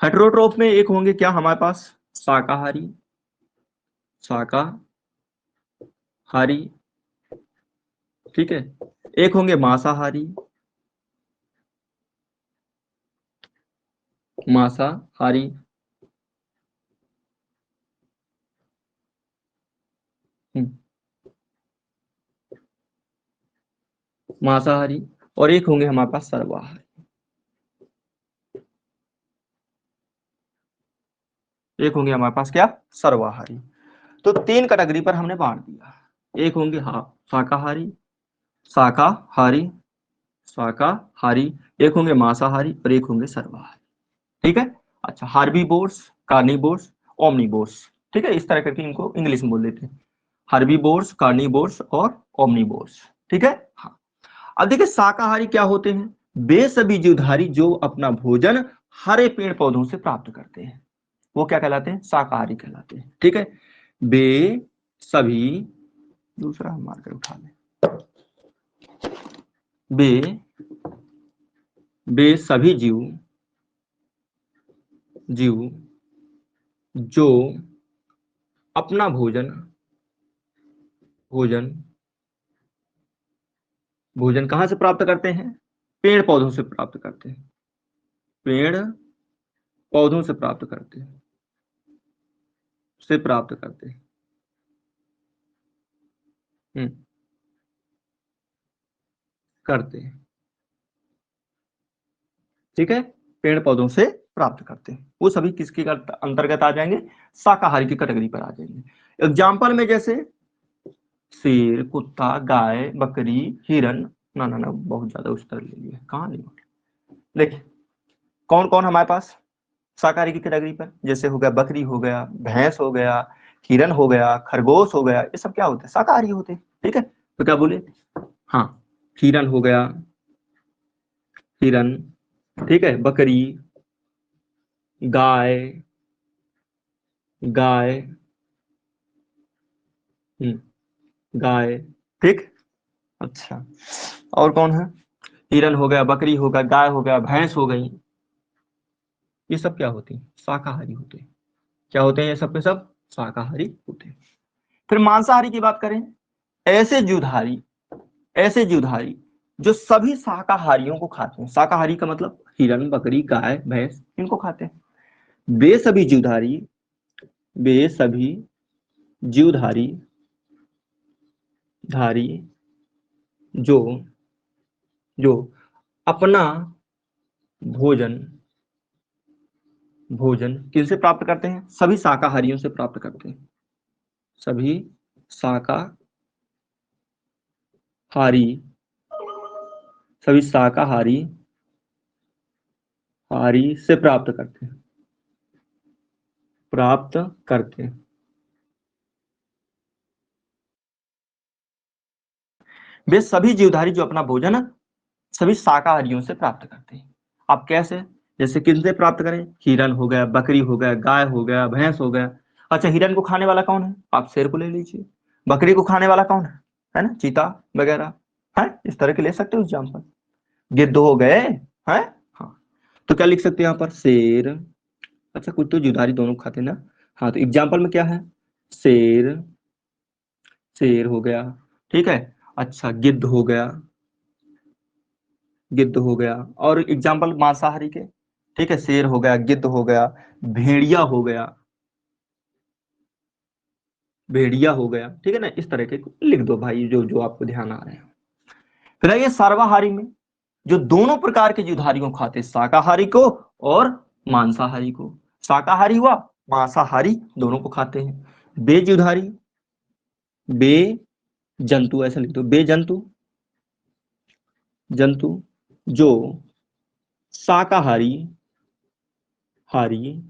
हेटेरोट्रोफ में एक होंगे क्या हमारे पास, शाकाहारी, शाकाहारी, ठीक है, एक होंगे मांसाहारी, मांसाहारी, हम्म, मांसाहारी, और एक होंगे हमारे पास सर्वाहारी। एक होंगे हमारे पास क्या, सर्वाहारी। तो तीन कैटेगरी पर हमने बांट दिया। एक होंगे हाँ शाकाहारी, शाकाहारी, शाकाहारी, एक होंगे मांसाहारी और एक होंगे सर्वाहारी। ठीक है, अच्छा, हार्बीवोर्स, कार्निवोर्स, ओमनिवोर्स। ठीक है, इस तरह करके इनको इंग्लिश में बोल देते हैं, हार्बीवोर्स, कार्निवोर्स और ओमनिवोर्स। ठीक है, हाँ। अब देखिए, शाकाहारी क्या होते हैं, वे सभी जीवधारी जो अपना भोजन हरे पेड़ पौधों से प्राप्त करते हैं, वो क्या कहलाते हैं, शाकाहारी कहलाते हैं। ठीक है, वे सभी, दूसरा हम मार्कर उठा लें, वे वे सभी जीव जीव जो अपना भोजन भोजन भोजन कहाँ से प्राप्त करते हैं, पेड़ पौधों से प्राप्त करते हैं, पेड़ पौधों से प्राप्त करते हैं। से प्राप्त करते हैं। करते हैं, ठीक है, पेड़ पौधों से प्राप्त करते हैं। वो सभी किसके अंतर्गत आ जाएंगे? शाकाहारी की कैटेगरी पर आ जाएंगे। एग्जाम्पल में जैसे शेर, कुत्ता, गाय, बकरी, हिरन, ना ना ना बहुत ज्यादा उस तरह ले लिया, कहाँ ले? देखिए कौन कौन हमारे पास शाकाहारी की कैटेगरी पर, जैसे हो गया बकरी, हो गया भैंस, हो गया हिरन, हो गया खरगोश, हो गया, ये सब क्या होते हैं? शाकाहारी होते हैं, ठीक है। तो क्या बोले? हाँ, हिरन हो गया, हिरन, ठीक है, बकरी, गाय, गाय, गाय, ठीक। अच्छा, और कौन है? हिरन हो गया, बकरी हो गया, गाय हो गया, भैंस हो गई, ये सब क्या होते हैं? शाकाहारी होते हैं। क्या होते हैं? ये सब के सब शाकाहारी होते हैं। फिर मांसाहारी की बात करें, ऐसे जीवधारी, ऐसे जीवधारी जो सभी शाकाहारियों को खाते हैं। शाकाहारी का मतलब हिरन, बकरी, गाय, भैंस, इनको खाते हैं। वे सभी जीवधारी, वे सभी जीवधारी धारी जो जो अपना भोजन भोजन किनसे प्राप्त करते हैं? सभी शाकाहारियों से प्राप्त करते हैं। सभी शाकाहारी, सभी शाकाहारी हारी से प्राप्त करते हैं, प्राप्त करते हैं। वे सभी जीवधारी जो अपना भोजन सभी शाकाहारियों से प्राप्त करते हैं। आप कैसे? जैसे किनसे प्राप्त करें? हिरन हो गया, बकरी हो गया, गाय हो गया, भैंस हो गया। अच्छा, हिरन को खाने वाला कौन है? आप शेर को ले लीजिए। बकरी को खाने वाला कौन है ना? चीता वगैरह है, इस तरह के ले सकते हो एग्जाम्पल। गिद्ध हो गए हैं। हाँ, तो क्या लिख सकते हैं यहाँ पर? शेर। अच्छा, कुछ तो जीवधारी दोनों खाते हैं ना। हाँ, तो एग्जाम्पल में क्या है? शेर, शेर हो गया, ठीक है। अच्छा, गिद्ध हो गया, गिद्ध हो गया। और एग्जाम्पल मांसाहारी के, ठीक है, शेर हो गया, गिद्ध हो गया, भेड़िया हो गया, भेड़िया हो गया, ठीक है ना। इस तरह के लिख दो भाई, जो जो आपको ध्यान आ रहे हैं। फिर आइए सर्वाहारी में, जो दोनों प्रकार के जीवधारियों खाते, शाकाहारी को और मांसाहारी को। शाकाहारी हुआ, मांसाहारी, दोनों को खाते हैं। बेजीवधारी, बे जंतु, ऐसा लिख दो, बे जंतु, जंतु जो शाकाहारी हारी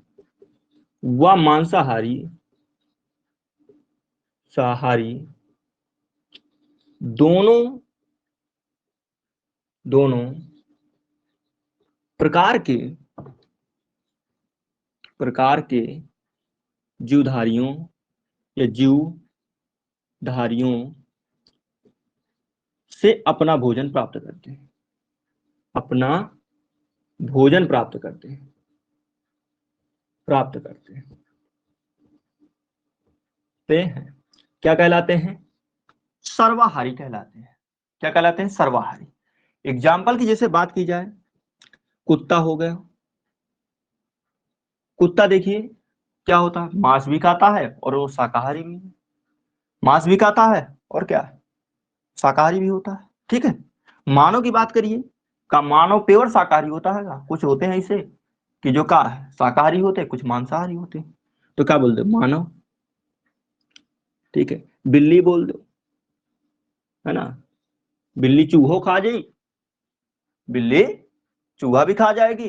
व मांसाहारी शाहारी दोनों दोनों प्रकार के जीवधारियों या जीवधारियों से अपना भोजन प्राप्त करते हैं, अपना भोजन प्राप्त करते हैं, प्राप्त करते हैं। ते हैं क्या कहलाते हैं? सर्वाहारी कहलाते हैं। क्या कहलाते हैं? सर्वाहारी। एग्जाम्पल की जैसे बात की जाए, कुत्ता हो गया। कुत्ता देखिए क्या होता है? मांस भी खाता है और वो शाकाहारी भी है। मांस भी खाता है और क्या है? शाकाहारी भी होता है, ठीक है। मानव की बात करिए, का मानव प्योर शाकाहारी होता है? का कुछ होते हैं ऐसे कि जो का है शाकाहारी होते हैं, कुछ मांसाहारी होते हैं। तो क्या बोल दो? मानव, ठीक है। बिल्ली बोल दो, है ना। बिल्ली चूहो खा जाए, बिल्ली चूहा भी खा जाएगी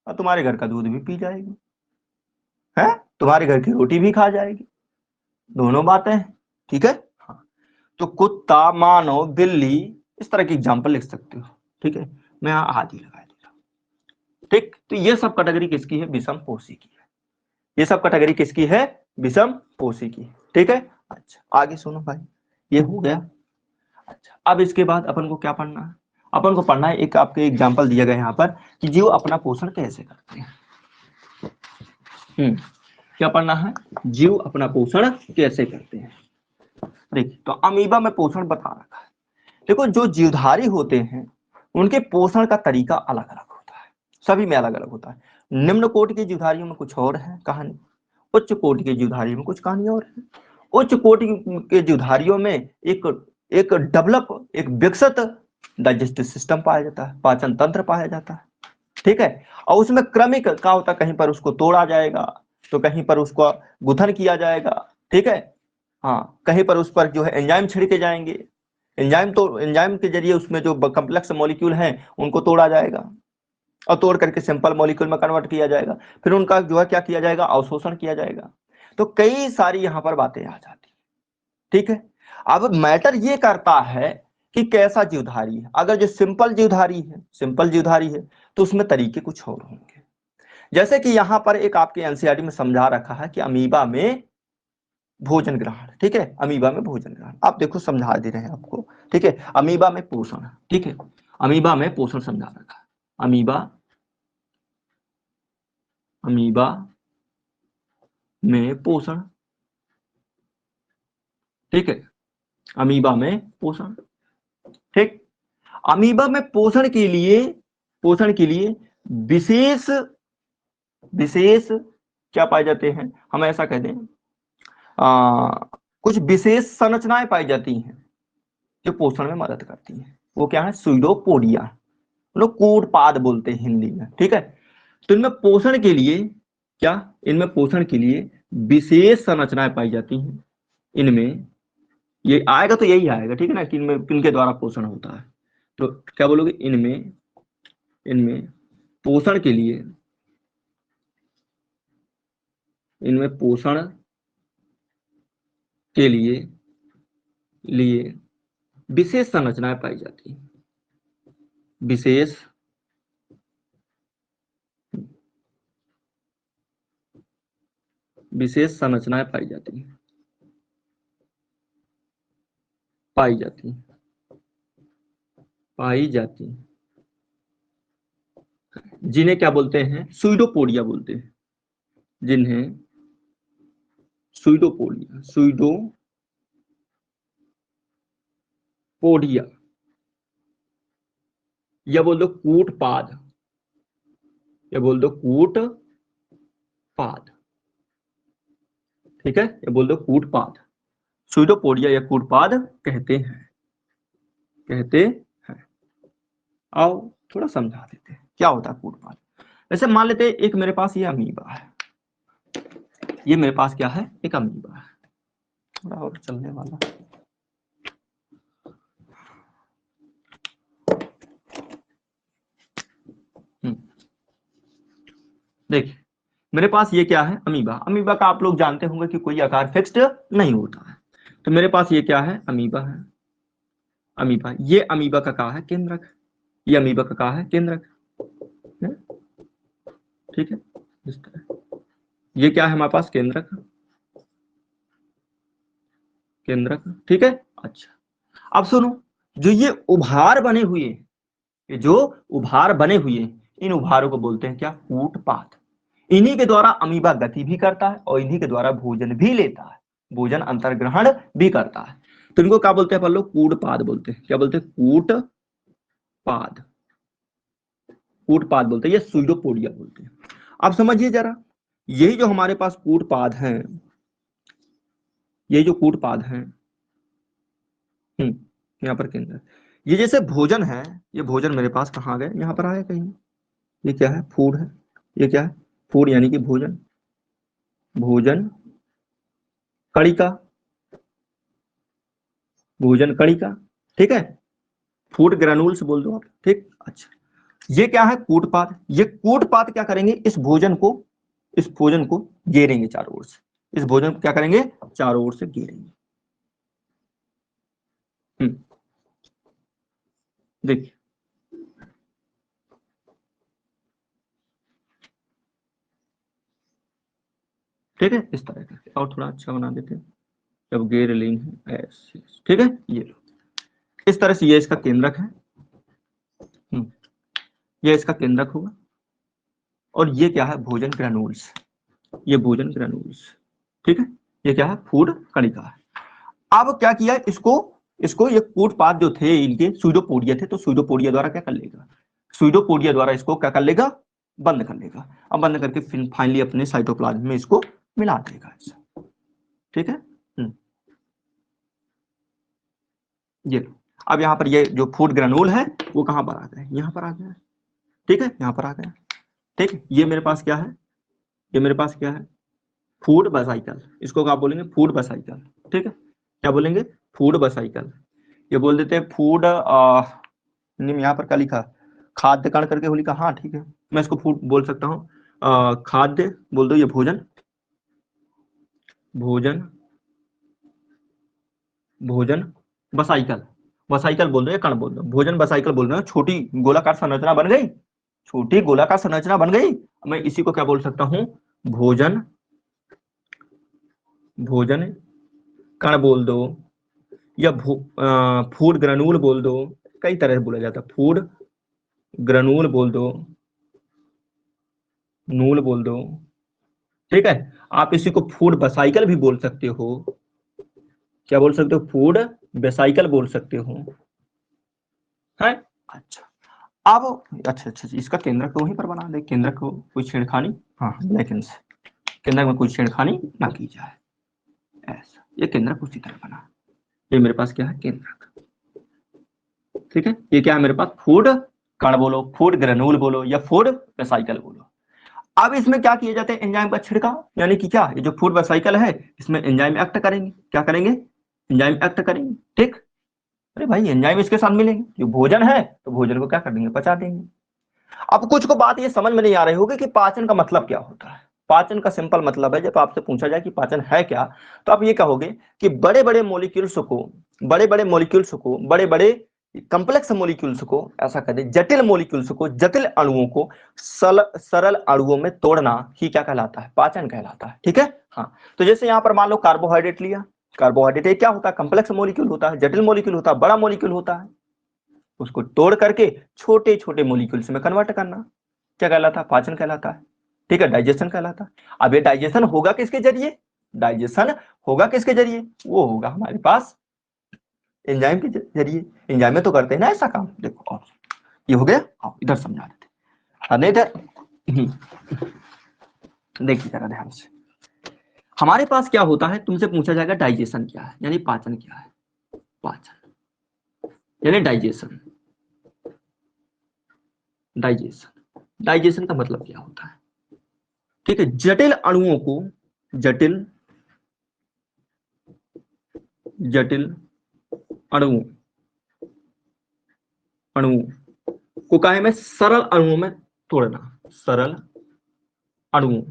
और तुम्हारे घर का दूध भी पी जाएगी, है, तुम्हारे घर की रोटी भी खा जाएगी। दोनों बातें हैं, ठीक है। हाँ, तो कुत्ता, मानव, बिल्ली, इस तरह की एग्जाम्पल लिख सकते हो, ठीक है। मैं यहाँ आदि लगा देता हूँ, ठीक। तो ये सब कैटेगरी किसकी है? विषम पोषी की है। ये सब कैटेगरी किसकी है? विषम पोषी की, ठीक है। अच्छा, आगे सुनो भाई, ये हो गया। अच्छा, अब इसके बाद अपन को क्या पढ़ना है? अपन को पढ़ना है, एक आपके एग्जाम्पल दिया गया यहाँ पर कि जीव अपना पोषण कैसे करते हैं। क्या पढ़ना है? जीव अपना पोषण कैसे करते हैं। देखिए, तो अमीबा में पोषण बता रखा है। देखो, जो जीवधारी होते हैं उनके पोषण का तरीका अलग अलग होता है, सभी में अलग अलग होता है। निम्न कोटि के जीवधारियों में कुछ और है कहानी, उच्च कोटि के जीवधारी में कुछ कहानी और है। उच्च कोटि के जीवधारियों में एक डेवलप, एक विकसित डाइजेस्टिव सिस्टम पाया जाता है, पाचन तंत्र पाया जाता है, ठीक है। और उसमें क्रमिक क्या होता है, कहीं पर उसको तोड़ा जाएगा तो कहीं पर उसको गुथन किया जाएगा, ठीक है। हाँ, कहीं पर उस पर जो है एंजाइम छिड़के जाएंगे, एंजाइम के जरिए उसमें जो कॉम्प्लेक्स मॉलिक्यूल हैं उनको तोड़ा जाएगा और तोड़ करके सिंपल मॉलिक्यूल में कन्वर्ट किया जाएगा, फिर उनका जो है क्या किया जाएगा, अवशोषण किया जाएगा। तो कई सारी यहाँ पर बातें आ जाती, ठीक है। अब मैटर ये करता है कि कैसा जीवधारी है। अगर जो सिंपल जीवधारी है तो उसमें तरीके कुछ और होंगे। जैसे कि यहाँ पर एक आपके एनसीईआरटी में समझा रखा है कि अमीबा में भोजन ग्रहण, ठीक है, अमीबा में भोजन ग्रहण, आप देखो समझा दे रहे हैं आपको, ठीक है। अमीबा में पोषण, ठीक है, अमीबा में पोषण समझा रखा है। अमीबा में पोषण, ठीक है, अमीबा में पोषण, ठीक। अमीबा में पोषण के लिए विशेष विशेष क्या पाए जाते हैं, हम ऐसा कह दें कुछ विशेष संरचनाएं पाई जाती हैं जो पोषण में मदद करती हैं। वो क्या है, सुइडोपोडिया, लोग कूटपाद बोलते हैं हिंदी में, ठीक है। तो इनमें पोषण के लिए विशेष संरचनाएं पाई जाती हैं। इनमें ये आएगा तो यही आएगा, ठीक है ना, कि इनमें किनके द्वारा पोषण होता है। तो क्या बोलोगे, इनमें पोषण के लिए विशेष संरचनाएं पाई जाती हैं, विशेष संरचनाएं पाई जाती हैं, जिन्हें क्या बोलते हैं, सुइडोपोडिया बोलते हैं, जिन्हें सुइडोपोडिया या बोल दो कूटपाद, ठीक है, ये बोल दो कूटपाद, सुइडोपोडिया या कूटपाद कहते हैं। आओ थोड़ा समझा देते हैं क्या होता है कूटपाद। वैसे मान लेते हैं एक मेरे पास ये अमीबा है, ये मेरे पास क्या है, एक अमीबा है, थोड़ा और चलने वाला। देखिए मेरे पास ये क्या है, अमीबा का आप लोग जानते होंगे कि कोई आकार फिक्स्ड नहीं होता है। तो मेरे पास ये क्या है, अमीबा है। ये अमीबा का कहा है, केंद्रक। ये अमीबा का कहा है, केंद्रक, ठीक है। इस तरह ये क्या है हमारे पास, केंद्रक, ठीक है। अच्छा, अब सुनो, जो ये उभार बने हुए इन उभारों को बोलते हैं क्या, कूटपाद। इन्हीं के द्वारा अमीबा गति भी करता है और इन्हीं के द्वारा भोजन भी लेता है, भोजन अंतर्ग्रहण भी करता है। तो इनको क्या बोलते हैं अपन लोग, कूटपाद बोलते हैं। क्या बोलते हैं, कूटपाद बोलते हैं, या सुइडोपोडिया बोलते हैं। अब समझिए जरा, यही जो हमारे पास कूटपाद हैं, यहाँ पर केंद्र, ये जैसे भोजन है, ये भोजन मेरे पास कहाँ गए, यहाँ पर आया कहीं। ये क्या है, फूड है। ये क्या है, फूड यानी कि भोजन कणिका, ठीक है। फूड ग्रेन्यूल्स बोल दो आप, ठीक। अच्छा, ये क्या है, कूटपाद। ये कूटपाद क्या करेंगे, इस भोजन को घेरेंगे चारों ओर से, इस भोजन को क्या करेंगे, चारों ओर से घेरेंगे। देखिए ठीक है, इस तरह करके और थोड़ा अच्छा बना देते हैं, जब घेर लेंगे ऐसे, ठीक है। ये लो, इस तरह से ये इसका केंद्रक है, ये इसका केंद्रक होगा। और ये क्या है, भोजन ग्रेन्यूल्स, ये भोजन ग्रेन्यूल्स, ठीक है। ये क्या है, फूड कणिका है। अब क्या किया, इसको ये कूटपाद जो थे इनके सुइडोपोडिया थे, तो सुइडोपोडिया द्वारा क्या कर लेगा, सुइडोपोडिया द्वारा इसको क्या कर लेगा, बंद कर लेगा। अब बंद करके फिर फाइनली अपने साइटोप्लाज्म में इसको मिला देगा ऐसा, ठीक है। ये लो। अब यहाँ पर ये जो फूड ग्रेन्यूल है वो कहाँ पर आ गया, यहाँ पर आ गया, ठीक है, यहाँ पर आ गया, ठीक है। ये मेरे पास क्या है, ये मेरे पास क्या है, फूड वेसाइकल, इसको क्या बोलेंगे, फूड वेसाइकल, ठीक है, क्या बोलेंगे, फूड वेसाइकल। ये बोल देते हैं फूड, यहाँ पर क्या लिखा, खाद्य कण करके हो लिखा, हाँ ठीक है, मैं इसको फूड बोल सकता हूँ, खाद्य बोल दो, ये भोजन, भोजन, भोजन वसाइकल, वसाइकल बोल दो या कण बोल दो, भोजन वसाइकल बोल रहे हो, छोटी गोलाकार संरचना बन गई, छोटी गोलाकार संरचना बन गई। मैं इसी को क्या बोल सकता हूँ, भोजन, भोजन कण बोल दो, या फूड ग्रेन्यूल बोल दो, कई तरह से बोला जाता है, फूड ग्रेन्यूल बोल दो, नूल बोल दो, ठीक है। आप इसी को फूड वेसाइकल भी बोल सकते हो, क्या बोल सकते हो, फूड वेसाइकल बोल सकते हो, है। अच्छा, अब अच्छा, इसका केंद्रक तो वहीं पर बना दे, केंद्रक को कोई छेड़खानी, हाँ लेकिन केंद्रक में कोई छेड़खानी ना की जाए, ऐसा, ये केंद्रक उसी तरह बना, ये मेरे पास क्या है, केंद्रक, ठीक है। ये क्या है मेरे पास, फूड कण बोलो, फूड ग्रेन्यूल बोलो, या फूड वेसाइकल बोलो। अब इसमें क्या किया जाता है, एंजाइम का छिड़काव, यानी कि क्या, ये जो फूड वेसाइकल है इसमें एंजाइम एक्ट करेंगे, क्या करेंगे, एंजाइम एक्ट करेंगे, ठीक। अरे भाई एंजाइम इसके साथ मिलेंगे, जो भोजन है तो भोजन को क्या कर देंगे, पचा देंगे। अब कुछ को बात ये समझ में नहीं आ रही होगी कि पाचन का मतलब क्या होता है। पाचन का सिंपल मतलब है, जब आपसे पूछा जाए कि पाचन है क्या, तो आप ये कहोगे कि बड़े बड़े मॉलिक्यूल्स को, बड़े बड़े मॉलिक्यूल्स को, बड़े बड़े कंप्लेक्स मॉलिक्यूल्स को, ऐसा करें जटिल मॉलिक्यूल्स को, जटिल अणुओं को सरल अणुओं में तोड़ना ही क्या कहलाता है, पाचन कहलाता है, ठीक है। हाँ, तो जैसे यहाँ पर मान लो कार्बोहाइड्रेट लिया, कार्बोहाइड्रेट क्या होता है, कंप्लेक्स मॉलिक्यूल होता है, जटिल मॉलिक्यूल होता है, बड़ा मॉलिक्यूल होता है, उसको तोड़ करके छोटे छोटे मॉलिक्यूल्स में कन्वर्ट करना क्या कहलाता है, पाचन कहलाता है, ठीक है, डाइजेशन कहलाता है। अब ये डाइजेशन होगा किसके जरिए, डाइजेशन होगा किसके जरिए, वो होगा हमारे पास एंजाइम के जरिए। एंजाइम में तो करते हैं ना ऐसा काम, देखो और ये हो गया, आप इधर समझा देते, नहीं इधर देखिए जरा ध्यान से, हमारे पास क्या होता है, तुमसे पूछा जाएगा डाइजेशन क्या है, यानी पाचन क्या है, पाचन यानी डाइजेशन, डाइजेशन, डाइजेशन का मतलब क्या होता है, ठीक है, जटिल अणुओं को, जटिल, जटिल अणुओं, अणुओं को काहे में, सरल अणुओं में तोड़ना, सरल अणुओं,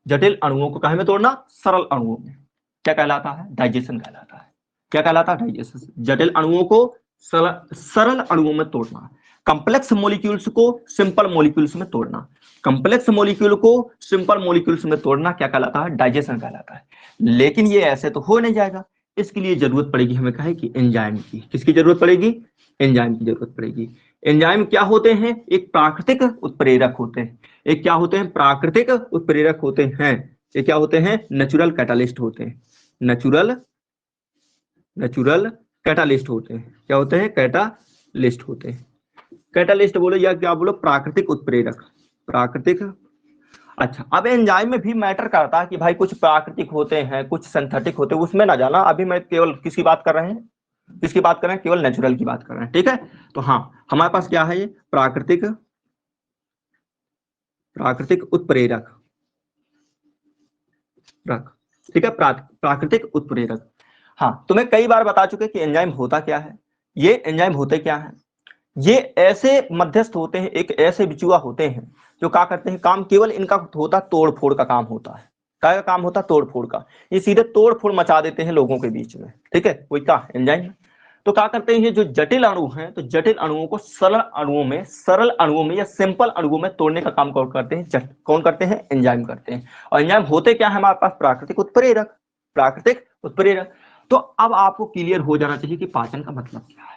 जटिल अणुओं को काहे में तोड़ना, सरल अणुओं में, क्या कहलाता है, डाइजेशन कहलाता है, क्या कहलाता है, डाइजेशन। जटिल अणुओं को सरल अणुओं में तोड़ना, कंप्लेक्स मॉलिक्यूल्स को सिंपल मॉलिक्यूल्स में तोड़ना, कंप्लेक्स मॉलिक्यूल को सिंपल मॉलिक्यूल्स में तोड़ना क्या कहलाता है, डाइजेशन कहलाता है। लेकिन ये ऐसे तो हो नहीं जाएगा, इसके लिए जरूरत पड़ेगी हमें कहे कि एंजाइम की, किसकी जरूरत पड़ेगी, एंजाइम की जरूरत पड़ेगी। एंजाइम क्या होते हैं, एक प्राकृतिक उत्प्रेरक होते हैं, एक क्या होते हैं, प्राकृतिक उत्प्रेरक होते हैं, ये क्या होते हैं, नेचुरल कैटालिस्ट होते हैं, नेचुरल, नेचुरल कैटालिस्ट होते हैं, क्या होते हैं, कैटालिस्ट होते हैं, कैटालिस्ट बोलो या क्या बोलो, प्राकृतिक उत्प्रेरक, प्राकृतिक। अच्छा, अब एंजाइम में भी मैटर करता है कि भाई कुछ प्राकृतिक होते हैं, कुछ सिंथेटिक होते हैं, उसमें ना जाना, अभी मैं केवल किसकी बात कर रहे हैं, किसकी बात कर रहे हैं, केवल नेचुरल की बात कर रहे हैं, ठीक है। तो हाँ, हमारे पास क्या है, ये प्राकृतिक, प्राकृतिक उत्प्रेरक रख, ठीक है, प्राकृतिक उत्प्रेरक। हाँ, तो मैं कई बार बता चुके कि एंजाइम होता क्या है, ये एंजाइम होते क्या है, ये ऐसे मध्यस्थ होते हैं, एक ऐसे बिचुआ होते हैं जो क्या करते हैं, काम केवल इनका होता तोड़ फोड़ का काम होता है, क्या काम होता, तोड़ फोड़ का, ये सीधे तोड़ फोड़ मचा देते हैं लोगों के बीच में, ठीक है, कोई का एंजाइम। तो क्या करते हैं, ये जो जटिल अणु हैं, तो जटिल अणुओं को सरल अणुओं में, सरल अणुओं में या सिंपल अणुओं में तोड़ने का काम कौन करते हैं, कौन करते हैं, एंजाइम करते हैं। और एंजाइम होते क्या है हमारे पास, प्राकृतिक उत्प्रेरक, प्राकृतिक उत्प्रेरक। तो अब आपको क्लियर हो जाना चाहिए कि पाचन का मतलब क्या है।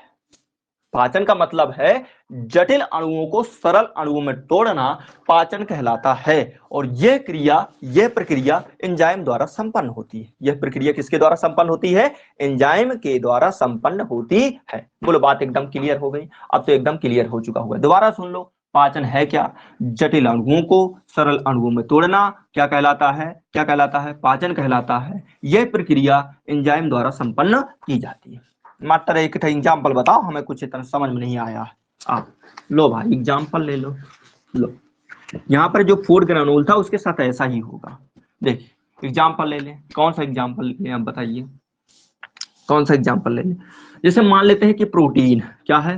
पाचन का मतलब है जटिल अणुओं को सरल अणुओं में तोड़ना पाचन कहलाता है। और यह क्रिया, यह प्रक्रिया एंजाइम द्वारा संपन्न होती है। यह प्रक्रिया किसके द्वारा संपन्न होती है, एंजाइम के द्वारा संपन्न होती है। बोलो बात एकदम क्लियर हो गई, अब तो एकदम क्लियर हो चुका होगा, दोबारा सुन लो, पाचन है क्या? जटिल अणुओं को सरल अणुओं में तोड़ना क्या कहलाता है? क्या कहलाता है? पाचन कहलाता है। यह प्रक्रिया एंजाइम द्वारा संपन्न की जाती है। मात्र एक एग्जाम्पल बताओ, हमें कुछ इतना समझ में नहीं आया। लो भाई एग्जाम्पल ले लो। यहाँ पर जो 4 ग्रेनुल था उसके साथ ऐसा ही होगा। देखिए एग्जाम्पल ले लें, कौन सा एग्जाम्पल लें आप बताइए, कौन सा एग्जाम्पल ले लें? जैसे मान लेते हैं कि प्रोटीन, क्या है?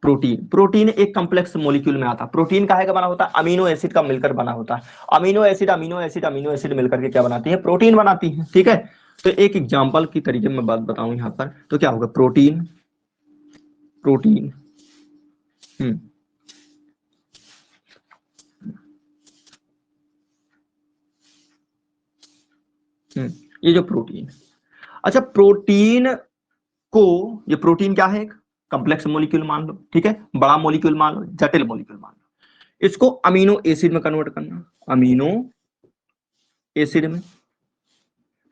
प्रोटीन एक कॉम्प्लेक्स मॉलिक्यूल में आता है। प्रोटीन काहे का बना होता है? अमीनो एसिड का मिलकर बना होता है। अमीनो एसिड मिलकर के क्या बनाती है? प्रोटीन बनाती है। ठीक है, तो एक एग्जाम्पल की तरीके में बात बताऊं यहाँ पर, तो क्या होगा? प्रोटीन हम्म ये जो प्रोटीन, अच्छा प्रोटीन को, ये प्रोटीन क्या है? एक कॉम्प्लेक्स मॉलिक्यूल मान लो, ठीक है, बड़ा मॉलिक्यूल मान लो, जटिल मॉलिक्यूल मान लो। इसको अमीनो एसिड में कन्वर्ट करना, अमीनो एसिड में।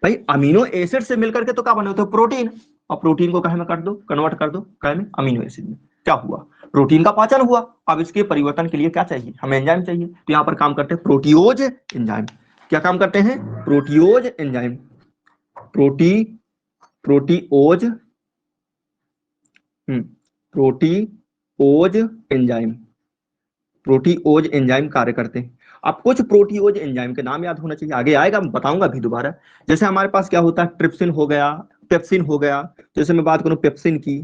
भाई अमीनो एसिड से मिलकर के तो क्या बने होते? प्रोटीन। और प्रोटीन को कहे में कर दो, कन्वर्ट कर दो कहे में? अमीनो एसिड में। क्या हुआ? प्रोटीन का पाचन हुआ। अब इसके परिवर्तन के लिए क्या चाहिए? हमें एंजाइम चाहिए। तो यहाँ पर काम करते हैं प्रोटियोज एंजाइम। क्या काम करते हैं? प्रोटियोज एंजाइम। प्रोटीओज प्रोटीओज एंजाइम, प्रोटीओज एंजाइम कार्य करते हैं। अब कुछ प्रोटीओज एंजाइम के नाम याद होना चाहिए, आगे आएगा, मैं बताऊंगा अभी दोबारा। जैसे हमारे पास क्या होता है? ट्रिप्सिन हो गया, पेप्सिन हो गया। जैसे मैं बात करूं पेप्सिन की,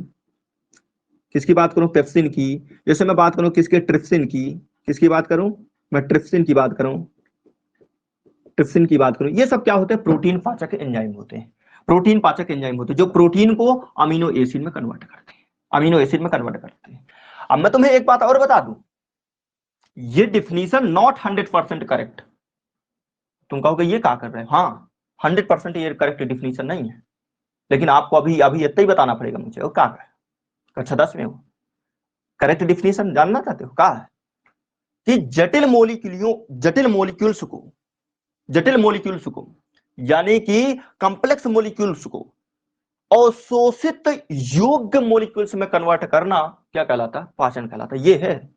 किसकी बात करूं? पेप्सिन की। जैसे मैं बात करूं किसके? ट्रिप्सिन की। किसकी बात करूं? मैं ट्रिप्सिन की बात करूं, ट्रिप्सिन की बात करूं। ये सब क्या होते हैं? प्रोटीन पाचक एंजाइम होते हैं। प्रोटीन पाचक एंजाइम होते हैं जो प्रोटीन को अमीनो एसिड में कन्वर्ट करते हैं, अमीनो एसिड में कन्वर्ट करते हैं। अब मैं तुम्हें एक बात और बता दूं, ये डिफिनीशन नॉट 100% करेक्ट। तुम कहोगे ये क्या कर रहे हो? हाँ, 100% ये करेक्ट डिफिनीशन नहीं है, लेकिन आपको अभी अभी इतना ही बताना पड़ेगा मुझे। वो क्या है? कक्षा 10 में हो, करेक्ट डिफिनीशन जानना चाहते हो? क्या है कि जटिल मॉलिक्यूल्स को यानी कि कॉम्प्लेक्स मॉलिक्यूल्स को अवशोषित योग्य मॉलिक्यूल्स में कन्वर्ट करना क्या कहलाता? पाचन कहलाता। ये है।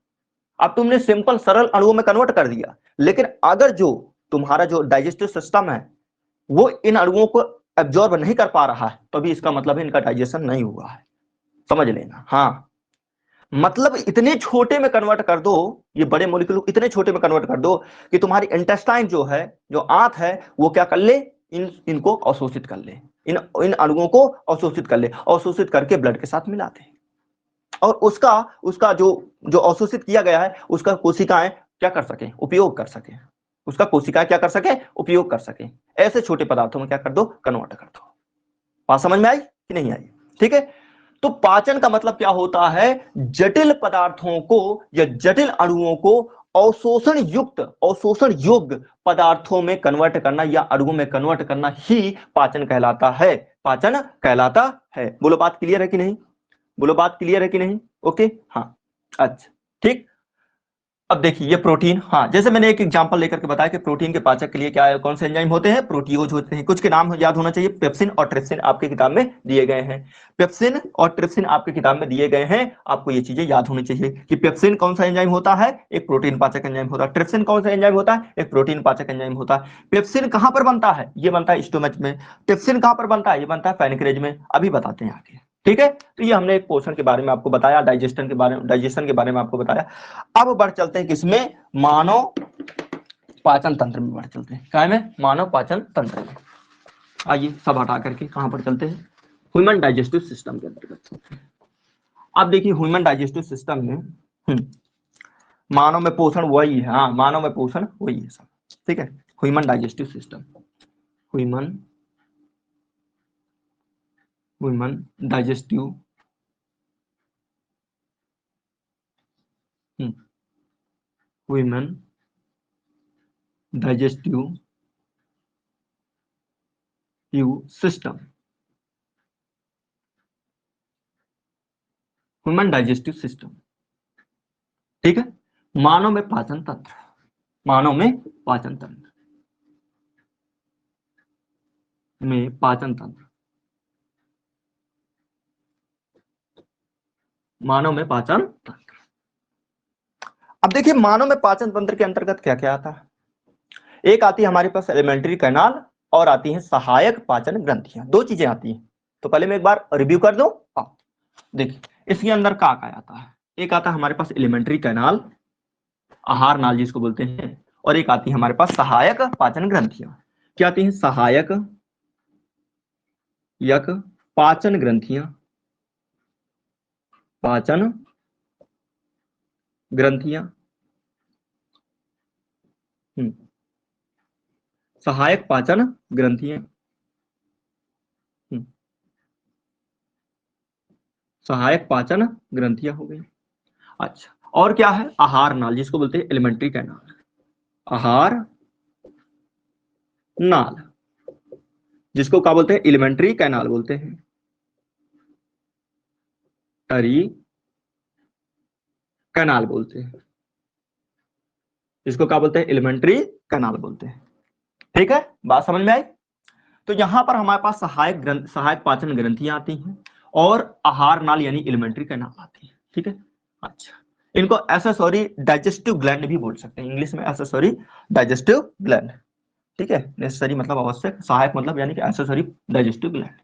अब तुमने सिंपल सरल अणुओं में कन्वर्ट कर दिया, लेकिन अगर जो तुम्हारा जो डाइजेस्टिव सिस्टम है वो इन अणुओं को एब्जॉर्ब नहीं कर पा रहा है, तो अभी इसका मतलब है इनका डाइजेशन नहीं हुआ है। समझ लेना। हाँ, मतलब इतने छोटे में कन्वर्ट कर दो, ये बड़े मॉलिक्यूल इतने छोटे में कन्वर्ट कर दो कि तुम्हारी इंटेस्टाइन जो है, जो आंत है, वो क्या कर ले? इनको अवशोषित कर ले, इन इन अणुओं को अवशोषित कर ले, अवशोषित करके ब्लड के साथ मिला दे। और उसका उसका जो जो अवशोषित किया गया है उसका कोशिकाएं क्या कर सके? उपयोग कर सके। उसका कोशिकाएं क्या कर सके? उपयोग कर सके। ऐसे छोटे पदार्थों में क्या कर दो? कन्वर्ट कर दो। बात समझ में आई कि नहीं आई? ठीक है, तो पाचन का मतलब क्या होता है? जटिल पदार्थों को या जटिल अणुओं को अवशोषण योग्य पदार्थों में कन्वर्ट करना या अणुओं में कन्वर्ट करना ही पाचन कहलाता है। पाचन कहलाता है। बोलो बात क्लियर है कि नहीं? बोलो बात क्लियर है कि नहीं? ओके, हाँ, अच्छा, ठीक। अब देखिए ये प्रोटीन, हाँ, जैसे मैंने एक एग्जांपल लेकर के बताया कि प्रोटीन के पाचक के लिए क्या है, कौन से एंजाइम होते हैं? प्रोटीओज होते हैं। कुछ के नाम याद होना चाहिए, पेप्सिन और ट्रिप्सिन आपकी किताब में दिए गए हैं। पेप्सिन और ट्रिप्सिन आपकी किताब में दिए गए हैं। आपको ये चीजें याद होनी चाहिए कि पेप्सिन कौन सा एंजाइम होता है? एक प्रोटीन पाचक एंजाइम होता है। ट्रिप्सिन कौन सा एंजाइम होता है? एक प्रोटीन पाचक एंजाइम होता है। पेप्सिन कहां पर बनता है? ये बनता है स्टोमच में। ट्रिप्सिन कहां पर बनता है? ये बनता है पैनक्रेज में। अभी बताते हैं आगे। ठीक है, तो ये हमने एक पोषण के बारे में आपको बताया, डाइजेशन के बारे में आपको बताया। अब बढ़ चलते हैं किसमें? मानव पाचन तंत्र में बढ़ चलते हैं। क्या में? मानव पाचन तंत्र में। आइए सब हटा करके कहां पर चलते हैं? ह्यूमन डाइजेस्टिव सिस्टम के अंतर्गत। अब देखिए ह्यूमन डाइजेस्टिव सिस्टम में मानव में पोषण वही है। हाँ, मानव में पोषण वही है सब। ठीक है, human digestive system, human human digestive human digestive system, human digestive system. ठीक है, मानव में पाचन तंत्र, मानव में पाचन तंत्र में पाचन तंत्र, मानव में पाचन तंत्र। अब देखिए मानव में पाचन तंत्र के अंतर्गत क्या क्या आता है। एक आती है हमारे पास एलिमेंट्री कैनाल और आती है सहायक पाचन ग्रंथियां, दो चीजें आती हैं। तो पहले मैं एक बार रिव्यू कर दूं। देखिए इसके अंदर क्या क्या आता है। एक आता है हमारे पास एलिमेंट्री कैनाल, आहार नाल जिसको बोलते हैं, और एक आती है हमारे पास सहायक पाचन ग्रंथियां। क्या आती हैं? सहायक यक पाचन ग्रंथियां, पाचन ग्रंथियां। सहायक पाचन ग्रंथियां। सहायक पाचन ग्रंथियां हो गई। अच्छा, और क्या है? आहार नाल जिसको बोलते हैं एलिमेंट्री कैनाल, आहार नाल जिसको क्या बोलते हैं? एलिमेंट्री कैनाल बोलते हैं, टरी कैनाल बोलते हैं, जिसको क्या बोलते हैं? एलिमेंट्री कैनाल बोलते हैं। ठीक है, बात समझ में आई? तो यहां पर हमारे पास सहायक पाचन ग्रंथियां आती हैं और आहार नाल यानी एलिमेंट्री कैनाल आती है। ठीक है, अच्छा, इनको एक्सेसरी डाइजेस्टिव ग्लैंड भी बोल सकते हैं, इंग्लिश में एक्सेसरी डाइजेस्टिव ग्लैंड। ठीक है, नेसेसरी मतलब आवश्यक, सहायक मतलब यानी कि एक्सेसरी डाइजेस्टिव ग्लैंड।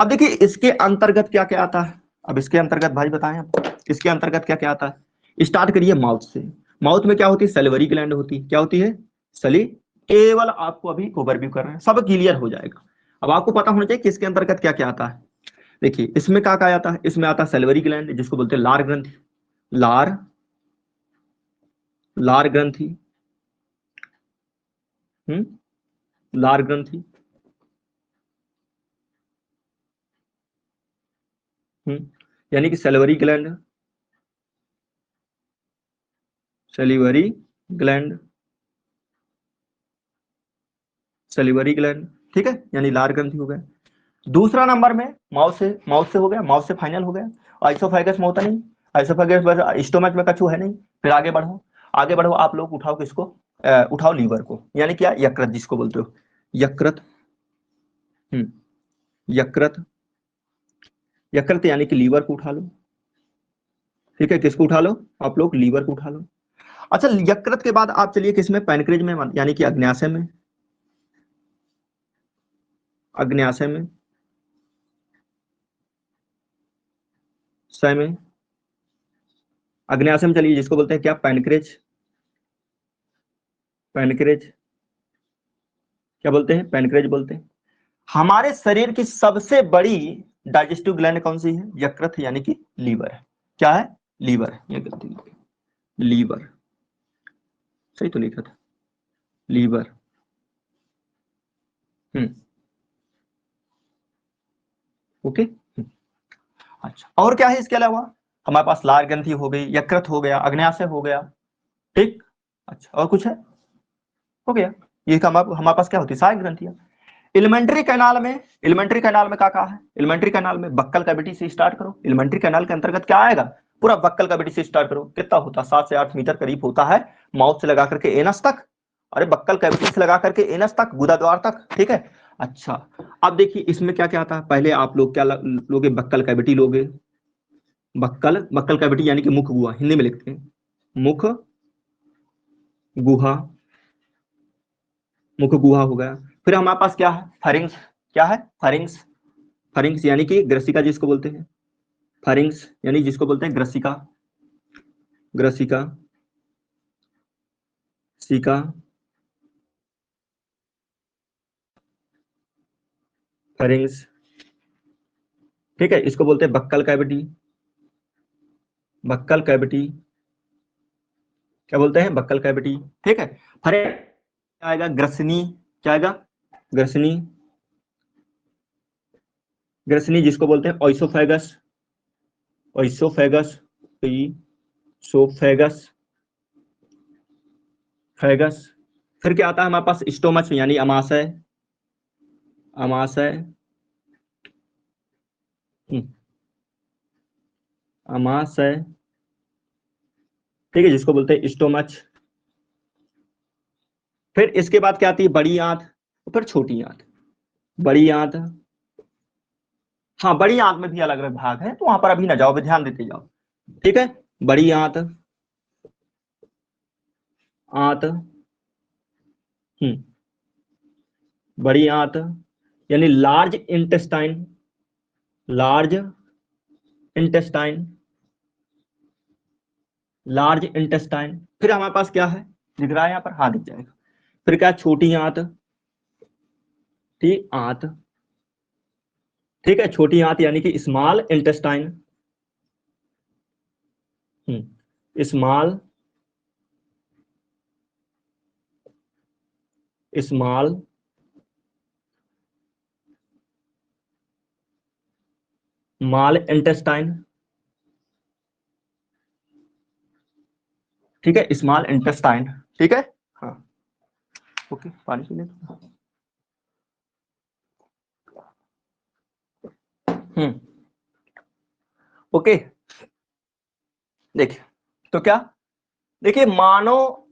अब देखिए इसके अंतर्गत क्या क्या आता है। अब इसके अंतर्गत भाई बताएं आप, इसके अंतर्गत क्या क्या आता है। स्टार्ट करिए माउथ से। माउथ में क्या होती है? सैलिवरी ग्लैंड होती है। क्या होती है? सली। केवल आपको अभी ओवरव्यू कर रहे हैं, सब क्लियर हो जाएगा। अब आपको पता होना चाहिए कि इसके अंतर्गत क्या क्या आता है। देखिए इसमें क्या क्या आता है। इसमें आता है सैलिवरी ग्लैंड जिसको बोलते हैं लार ग्रंथि, लार लार ग्रंथि, लार ग्रंथि। यानी कि salivary gland, salivary gland, salivary gland. ठीक है, यानी लार ग्रंथि हो गया। दूसरा नंबर में माउथ से हो गया, माउथ से फाइनल हो गया। आइसोफेगस में होता नहीं, आइसोफेगस स्टोमच में कछु है नहीं। फिर आगे बढ़ो, आगे बढ़ो, आप लोग उठाओ किसको? उठाओ लीवर को, यानी क्या? यकृत जिसको बोलते हो, यकृत। हम्म यकृत, यकृत यानी कि लीवर को उठा लो। ठीक है, किसको उठा लो? आप लोग लीवर को उठा लो। अच्छा, यकृत के बाद आप चलिए किसमें? पैनक्रेज में, यानी कि अग्न्याशय में, अग्न्याशय में, सय में, अग्न्याशय में चलिए जिसको बोलते हैं क्या? पैनक्रेज, पैनक्रेज। क्या बोलते हैं? पैनक्रेज बोलते हैं। हमारे शरीर की सबसे बड़ी डाइजेस्टिव ग्लैंड कौन सी है? यकृत, यानी कि लीवर है। क्या है? लीवर है, ये गलती लिखी, लीवर। सही तो लिखा था, लीवर। हम्म ओके। अच्छा, और क्या है इसके अलावा? हमारे पास लार ग्रंथि हो गई, यकृत हो गया, अग्न्याशय हो गया। ठीक। अच्छा, और कुछ है? हो गया। ये हमारे पास क्या होती है? सहायक ग्रंथियां। एलिमेंट्री कैनाल में, एलिमेंट्री कैनाल में क्या कहा है? एलिमेंट्री कैनाल में बक्कल कैविटी से स्टार्ट करो। एलिमेंट्री कैनाल के अंतर्गत क्या आएगा? पूरा बक्कल कैविटी से स्टार्ट करो। कितना होता है? 7 से 8 मीटर करीब होता है, माउथ से लगा करके एनस तक। अरे बक्कल कैविटी से लगा करके एनस तक, गुदाद्वार तक। ठीक है, अच्छा, अब देखिए इसमें क्या क्या आता है। पहले आप लोग क्या लोगे? बक्कल कैविटी लोगे। बक्कल, बक्कल कैविटी यानी कि मुख गुहा, हिंदी में लिखते हैं मुख गुहा, मुख गुहा हो गया। फिर हमारे पास क्या है? फरिंग्स। क्या है? फरिंग्स, फरिंग्स यानी कि ग्रसिका जिसको बोलते हैं, फरिंग्स यानी जिसको बोलते हैं ग्रसिका, ग्रसिका, सिका, फरिंग्स। ठीक है, इसको बोलते हैं बक्कल कैविटी, बक्कल कैविटी। क्या बोलते हैं? Buccal cavity. ठीक है, फिर आएगा ग्रसनी। क्या आएगा? ग्रसनी, ग्रसनी जिसको बोलते हैं ऑइसोफेगस, ऑइसोफेगस, सोफेगस, फेगस। फिर क्या आता है हमारे पास? स्टोमच यानी अमाशय, अमाशय, अमाशय। ठीक है, जिसको बोलते हैं स्टोमच। फिर इसके बाद क्या आती है? बड़ी आंत, फिर छोटी आंत। बड़ी आंत, हाँ बड़ी आंत में भी अलग अलग भाग है, तो वहां पर अभी ना जाओ, ध्यान देते जाओ। ठीक है, बड़ी आंत, आंत, बड़ी आंत यानी large intestine, large intestine, large intestine. फिर हमारे पास क्या है, दिख रहा है यहाँ पर, हाँ दिख जाएगा। फिर क्या, छोटी आंत, ठीक आंत, ठीक है, छोटी आंत यानी कि small intestine, small, small, small intestine, ठीक है, स्मॉल इंटेस्टाइन, ठीक है। हाँ ओके, पानी पी ले। ओके, देखिए तो क्या, देखिए मानव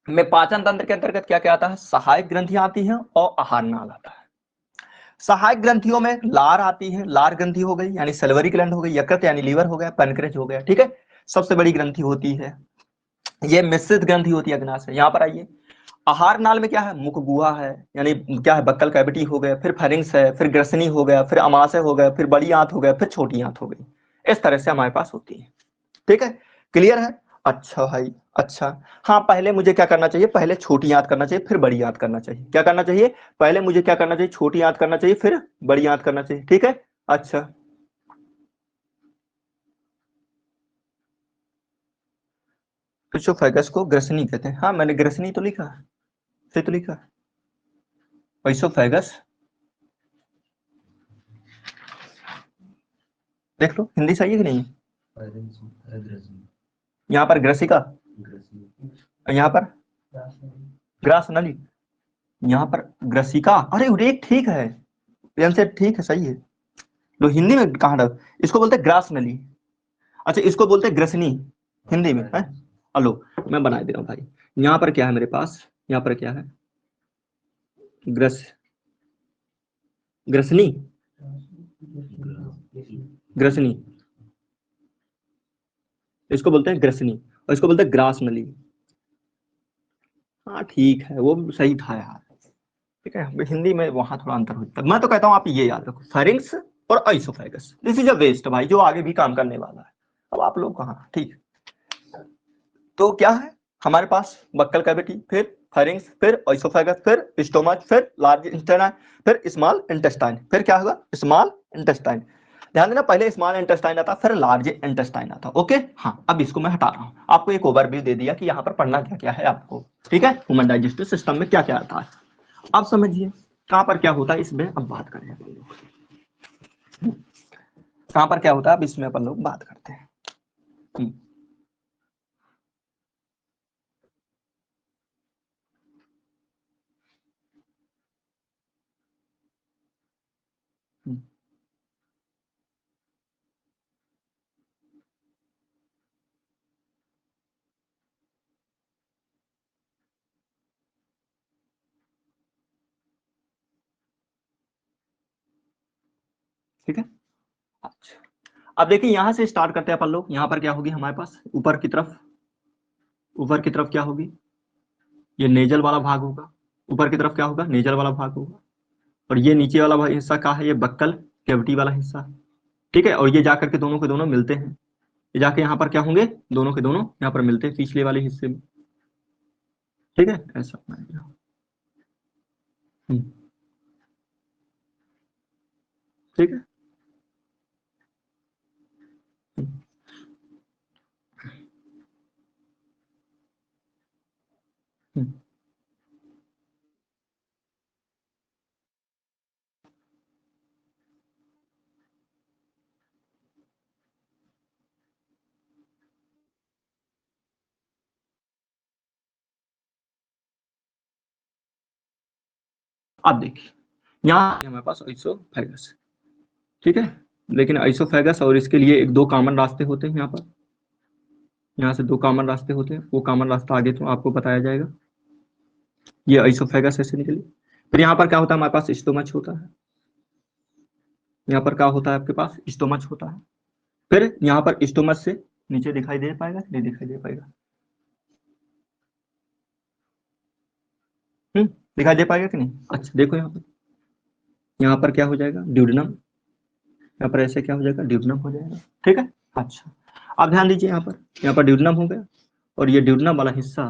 में पाचन तंत्र के अंतर्गत क्या क्या आता है, सहायक ग्रंथियां आती हैं और आहार नाल आता है। सहायक ग्रंथियों में लार आती है, लार ग्रंथि हो गई यानी सल्वरी ग्लैंड हो गई, यकृत यानी लीवर हो गया, पैनक्रेस हो गया, ठीक है। सबसे बड़ी ग्रंथि होती है ये मिश्रित ग्रंथि होती है अग्नाशय। यहाँ पर आइए, आहार नाल में क्या है, मुख गुहा है यानी क्या है, बक्कल कैविटी हो गया, फिर फेरिंक्स है, फिर ग्रसनी हो गया, फिर अमाशय हो गया, फिर बड़ी आंत हो गया, फिर छोटी आंत हो गई। इस तरह से हमारे पास होती है, ठीक है। क्लियर है, अच्छा भाई, अच्छा। हाँ, पहले मुझे क्या करना चाहिए, पहले छोटी आंत करना चाहिए, फिर बड़ी आंत करना चाहिए। क्या करना चाहिए, पहले मुझे क्या करना चाहिए, छोटी आंत करना चाहिए, फिर बड़ी आंत करना चाहिए, ठीक है। अच्छा, इसोफेगस को ग्रसनी कहते हैं, हाँ मैंने ग्रसनी तो लिखा है, सही तो लिखा है। इसोफेगस, देख लो हिंदी सही है कि नहीं। यहाँ पर ग्रसिका, यहाँ पर ग्रास नली, यहाँ पर ग्रसिका, अरे उरेक ठीक है, से ठीक है, सही है। लो हिंदी में कहाँ रख, इसको बोलते हैं ग्रास नली, अच्छा इसको बोलते हैं ग्रसनी हिंदी में है। हेलो, मैं बना दे रहा हूँ भाई। यहाँ पर क्या है मेरे पास, यहाँ पर क्या है, ग्रस, ग्रसनी, ग्रसनी, इसको बोलते हैं ग्रसनी और इसको बोलते हैं ग्रास नली। हाँ ठीक है, वो सही था यार, ठीक है। हिंदी में वहां थोड़ा अंतर होता है। मैं तो कहता हूँ आप ये याद रखो, फेरिंक्स और आइसोफेगस, दिस इज अ वेस्ट भाई, जो आगे भी काम करने वाला है। अब आप लोग कहाँ, ठीक। तो क्या है हमारे पास, बक्कल कैविटी, फिर फेरिंक्स, फिर आइसोफेगस, फिर स्टोमच, फिर लार्ज इंटेस्टाइन, फिर स्मॉल इंटेस्टाइन, फिर क्या होगा, स्मॉल इंटेस्टाइन। ध्यान देना, पहले स्मॉल इंटेस्टाइन आता, फिर लार्ज इंटेस्टाइन आता, ओके। हाँ, अब इसको मैं हटा रहा हूँ, आपको एक ओवरव्यू दे दिया कि यहाँ पर पढ़ना क्या क्या है आपको, ठीक है। ह्यूमन डाइजेस्टिव सिस्टम में क्या क्या आता है, अब समझिए कहाँ पर क्या होता है, इसमें अब बात करें अपन लोग। कहाँ पर क्या होता है, अब इसमें अपन लोग बात करते हैं। ठीक है, अच्छा। अब देखिए यहाँ से स्टार्ट करते हैं अपन लोग। यहाँ पर क्या होगी हमारे पास, ऊपर की तरफ, ऊपर की तरफ क्या होगी, ये नेजल वाला भाग होगा। ऊपर की तरफ क्या होगा, नेजल वाला भाग होगा। और ये नीचे वाला हिस्सा क्या है, ये बक्कल कैविटी वाला हिस्सा, ठीक है। और ये जाकर के दोनों के दोनों मिलते हैं, ये जाके यहाँ पर क्या होंगे, दोनों के दोनों यहाँ पर मिलते हैं पिछले वाले हिस्से में, ठीक है, ऐसा। ठीक है। अब देखिए यहाँ हमारे पास आइसोफेगस, ठीक है। लेकिन आइसोफेगस और इसके लिए एक दो कॉमन रास्ते होते हैं, यहाँ पर, यहाँ से दो कॉमन रास्ते होते हैं, वो कॉमन रास्ता आगे तो आपको बताया जाएगा। ये आइसोफेगस ऐसे निकली, फिर यहाँ पर क्या होता है, हमारे पास स्टोमच होता है। यहाँ पर क्या होता है, आपके पास स्टोमच होता है। फिर यहाँ पर स्टोमच से नीचे दिखाई दे पाएगा, नहीं दिखाई दे पाएगा, दिखाई दे पाएगा कि नहीं? अच्छा देखो यहाँ पर क्या हो जाएगा, ड्यूडेनम, यहाँ पर ऐसे क्या हो जाएगा, ड्यूडेनम हो जाएगा। ठीक है, अच्छा अब ध्यान दीजिए, यहाँ पर ड्यूडेनम हो गया और ये ड्यूडेनम वाला हिस्सा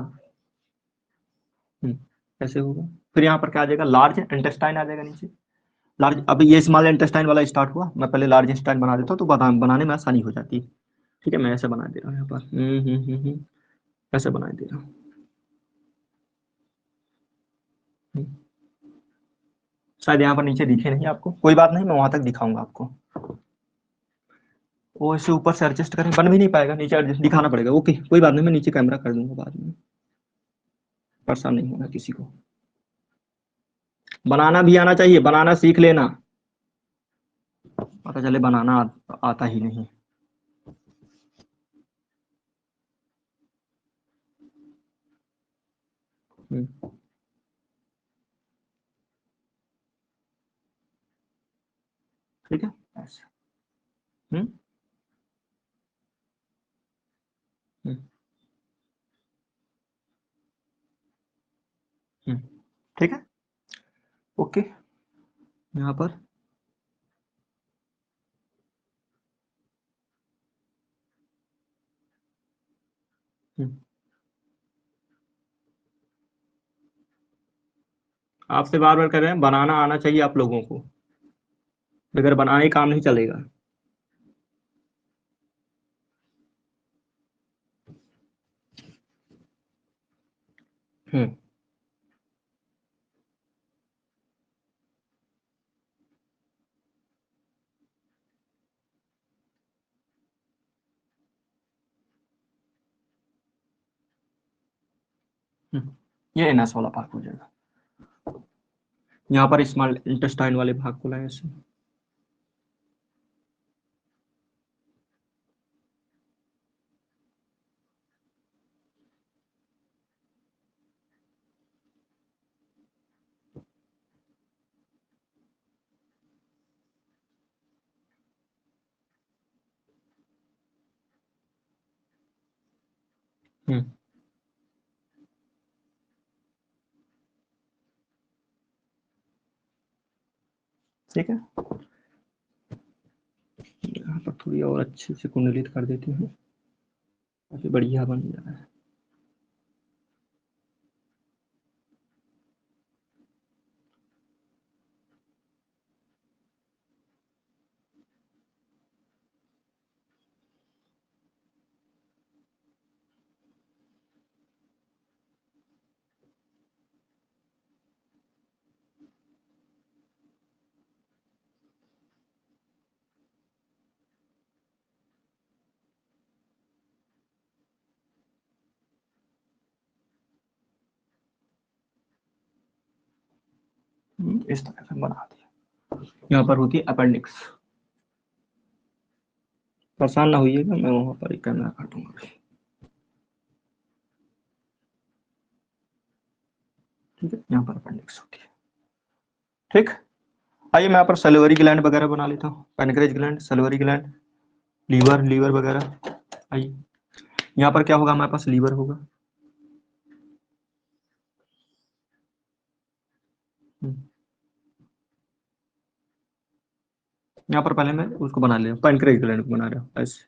ऐसे होगा। फिर यहाँ पर क्या आ जाएगा, लार्ज इंटेस्टाइन आ जाएगा नीचे। लार्ज, अब ये स्मॉल इंटेस्टाइन वाला स्टार्ट हुआ, मैं पहले लार्ज इंटेस्टाइन बना देता हूँ तो बनाने में आसानी हो जाती है। ठीक है, मैं ऐसे बना दे रहा हूँ यहाँ पर, ऐसे बना दे रहा हूँ। शायद यहाँ पर नीचे दिखे नहीं आपको, कोई बात नहीं, मैं वहां तक दिखाऊंगा आपको। वो इसे ऊपर से एडजस्ट करें, बन भी नहीं पाएगा, नीचे एडजस्ट दिखाना पड़ेगा। ओके कोई बात नहीं, मैं नीचे कैमरा कर दूंगा बाद में, परेशान नहीं होना किसी को। बनाना भी आना चाहिए, बनाना सीख लेना, पता चले बनाना आता ही नहीं। ठीक है ऐसे। हम्म हम्म हम्म, ठीक है, ओके। यहाँ पर आपसे बार बार कर रहे हैं, बनाना आना चाहिए आप लोगों को, बगैर बनाए काम नहीं चलेगा। हम्म ये एनएस वाला भाग हो जाएगा। यहाँ पर स्मॉल इंटेस्टाइन वाले भाग को लाए ऐसे। हम्म ठीक है, यहाँ पर थोड़ी और अच्छे से कुंडलित कर देती हूँ, काफी बढ़िया बन जा रहा है। इस तरह से बना दिया। यहाँ पर होती है अपेंडिक्स, परेशान ना होइएगा, मैं वहां पर एक कैमरा काटूंगा। ठीक है, यहाँ पर अपेंडिक्स होती है। ठीक, आइए मैं यहाँ पर सलिवरी ग्लैंड वगैरह बना लेता हूँ, pancreas gland, salivary gland, liver, liver वगैरह। आइए यहाँ पर क्या होगा, हमारे पास लीवर होगा। यहाँ पर पहले मैं उसको बना ले रहा हूँ, पैनक्रेज ग्लैंड को बना रहा हूँ ऐसे।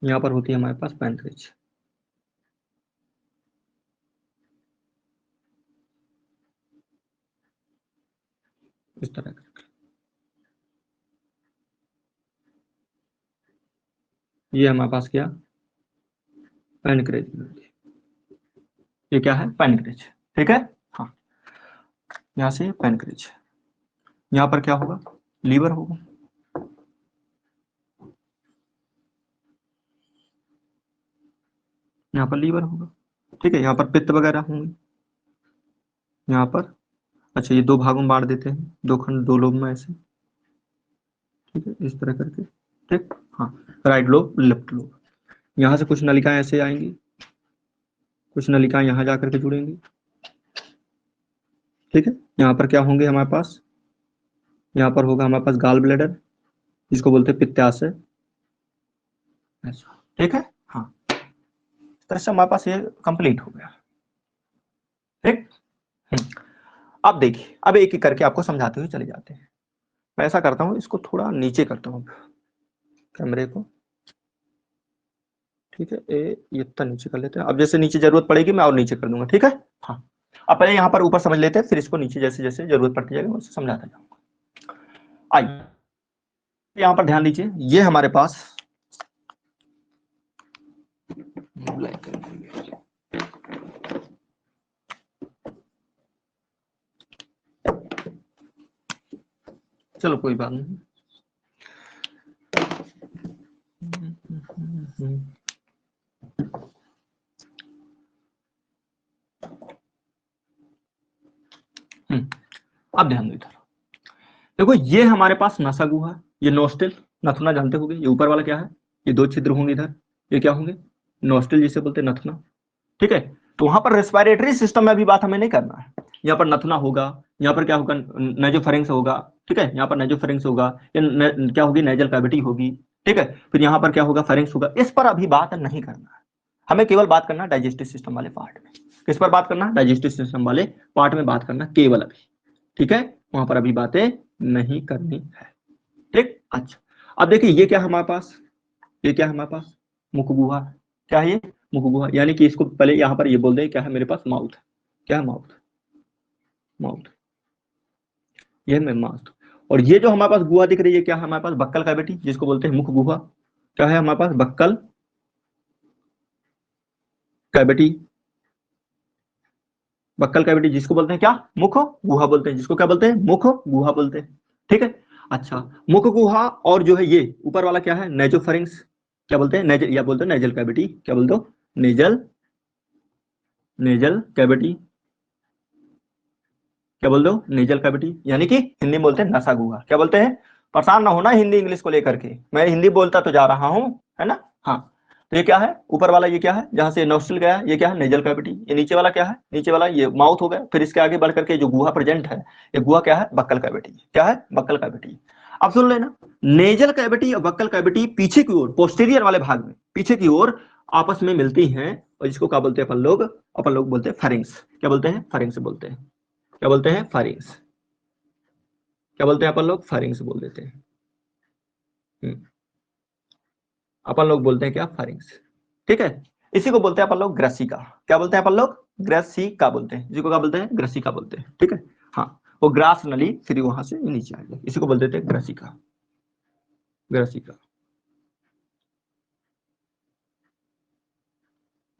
यहाँ पर होती है हमारे पास पैनक्रेज, इस तरह का। ये हमारे पास क्या, पैनक्रेज, ये क्या है, पैनक्रेज। ठीक है, हाँ, यहाँ से पैनक्रेज, यहाँ पर क्या होगा, लीवर होगा। यहाँ पर लीवर होगा। ठीक है, यहाँ पर पित्त वगैरह होंगे। यहाँ पर, अच्छा ये दो भागों में बांट देते हैं, दो खंड, दो लोब में ऐसे। ठीक है, इस तरह करके। ठीक, हाँ, राइट लोब, लेफ्ट लोब। यहाँ से कुछ नलिकाएं ऐसे आएंगी, कुछ नलिकाएं यहाँ जाकर के जुड़ेंगी। ठीक है, यहाँ पर क्या होंगे हमारे पास, यहाँ पर होगा हमारे पास गाल ब्लैडर, जिसको बोलते हैं पित्ताशय। ऐसा, ठीक है, हाँ, इस तरह से हमारे पास ये कंप्लीट हो गया। ठीक, अब देखिए, अब एक एक करके आपको समझाते हुए चले जाते हैं। मैं ऐसा करता हूँ, इसको थोड़ा नीचे करता हूँ कैमरे को, ठीक है, ये इतना नीचे कर लेते हैं। अब जैसे नीचे जरूरत पड़ेगी मैं और नीचे कर दूंगा, ठीक है। हाँ, अब पहले यहाँ पर ऊपर समझ लेते हैं, फिर इसको नीचे जैसे जैसे जरूरत पड़ती जाएगी उससे समझाता जाऊंगा। आइए यहाँ पर ध्यान दीजिए, ये हमारे पास चलो कोई बात नहीं। अब ध्यान दो इधर, देखो ये हमारे पास नसा गुहा, ये नोस्टिल, नथुना जानते होंगे, ये ऊपर वाला क्या है, ये दो छिद्र होंगे इधर, ये क्या होंगे, नोस्टिल जिसे बोलते हैं नथुना, ठीक है। तो वहां पर रेस्पिरेटरी सिस्टम में अभी बात हमें नहीं करना है। यहाँ पर नथुना होगा, यहाँ पर क्या होगा, नेजोफेरिंक्स होगा, ठीक है, यहाँ पर नेजोफेरिंक्स होगा, क्या होगी, नेजल कैविटी होगी, ठीक है। फिर यहाँ पर क्या होगा, फेरिंक्स होगा। इस पर अभी बात नहीं करना है, हमें केवल बात करना डाइजेस्टिव सिस्टम वाले पार्ट में। किस पर बात करना, डाइजेस्टिव सिस्टम वाले पार्ट में बात करना केवल अभी, ठीक है। वहां पर अभी बातें नहीं करनी है, ठीक। अच्छा, अब देखिए ये क्या है हमारे पास, ये क्या है हमारे पास, मुख गुहा, क्या है ये, मुख गुहा, यानी कि इसको पहले यहाँ पर ये बोल दे क्या है मेरे पास, माउथ, क्या है, माउथ, माउथ, ये है माउथ। और ये जो हमारे पास गुहा दिख रही है क्या है हमारे पास, बक्कल कैविटी, जिसको बोलते हैं मुख गुहा, क्या है हमारे पास, बक्कल कैविटी, बक्कल कैविटी जिसको बोलते हैं क्या, मुख गुहा बोलते हैं, जिसको क्या बोलते हैं, मुख गुहा बोलते हैं, ठीक है। अच्छा, मुख गुहा और जो है ये ऊपर वाला क्या है, नेजोफेरिंक्स, क्या बोलते हैं, नेजल, या बोलते हैं नेजल कैविटी, क्या बोलते हो, नेजल, नेजल कैविटी, क्या बोलते हो, नेजल कैविटी, यानी कि हिंदी में बोलते हैं नसा गुहा, क्या बोलते हैं। परेशान ना होना हिंदी इंग्लिश को लेकर के, मैं हिंदी बोलता तो जा रहा हूं, है ना। हाँ, तो ये क्या है, ऊपर वाला ये क्या है, जहां से नोस्ट्रिल गया है, ये क्या है, नेजल कैविटी। ये नीचे वाला क्या है, नीचे वाला ये माउथ हो गया। फिर इसके आगे बढ़ करके जो गुहा प्रेजेंट है, ये गुहा क्या है, बक्कल कैविटी, क्या है, बक्कल कैविटी। अब सुन लेना, नेजल कैविटी और बक्कल कैविटी पीछे की ओर, पोस्टीरियर वाले भाग में, पीछे की ओर आपस में मिलती हैं, और जिसको क्या बोलते हैं अपन लोग बोलते हैं फेरिंग्स, क्या बोलते हैं, फेरिंग्स बोलते हैं, क्या बोलते हैं, फेरिंग्स, क्या बोलते हैं अपन लोग, फेरिंग्स बोल देते हैं। अपन लोग बोलते हैं क्या, फेरिंग्स, ठीक है। इसी को बोलते हैं अपन लोग ग्रसिका, क्या बोलते हैं अपन लोग, ग्रसिका बोलते हैं, जिसको क्या बोलते हैं, ग्रसिका बोलते हैं, ठीक है। हाँ, वो ग्रास नली फिर वहां से नीचे आ गया, इसी को बोलते थे ग्रसिका, ग्रसिका,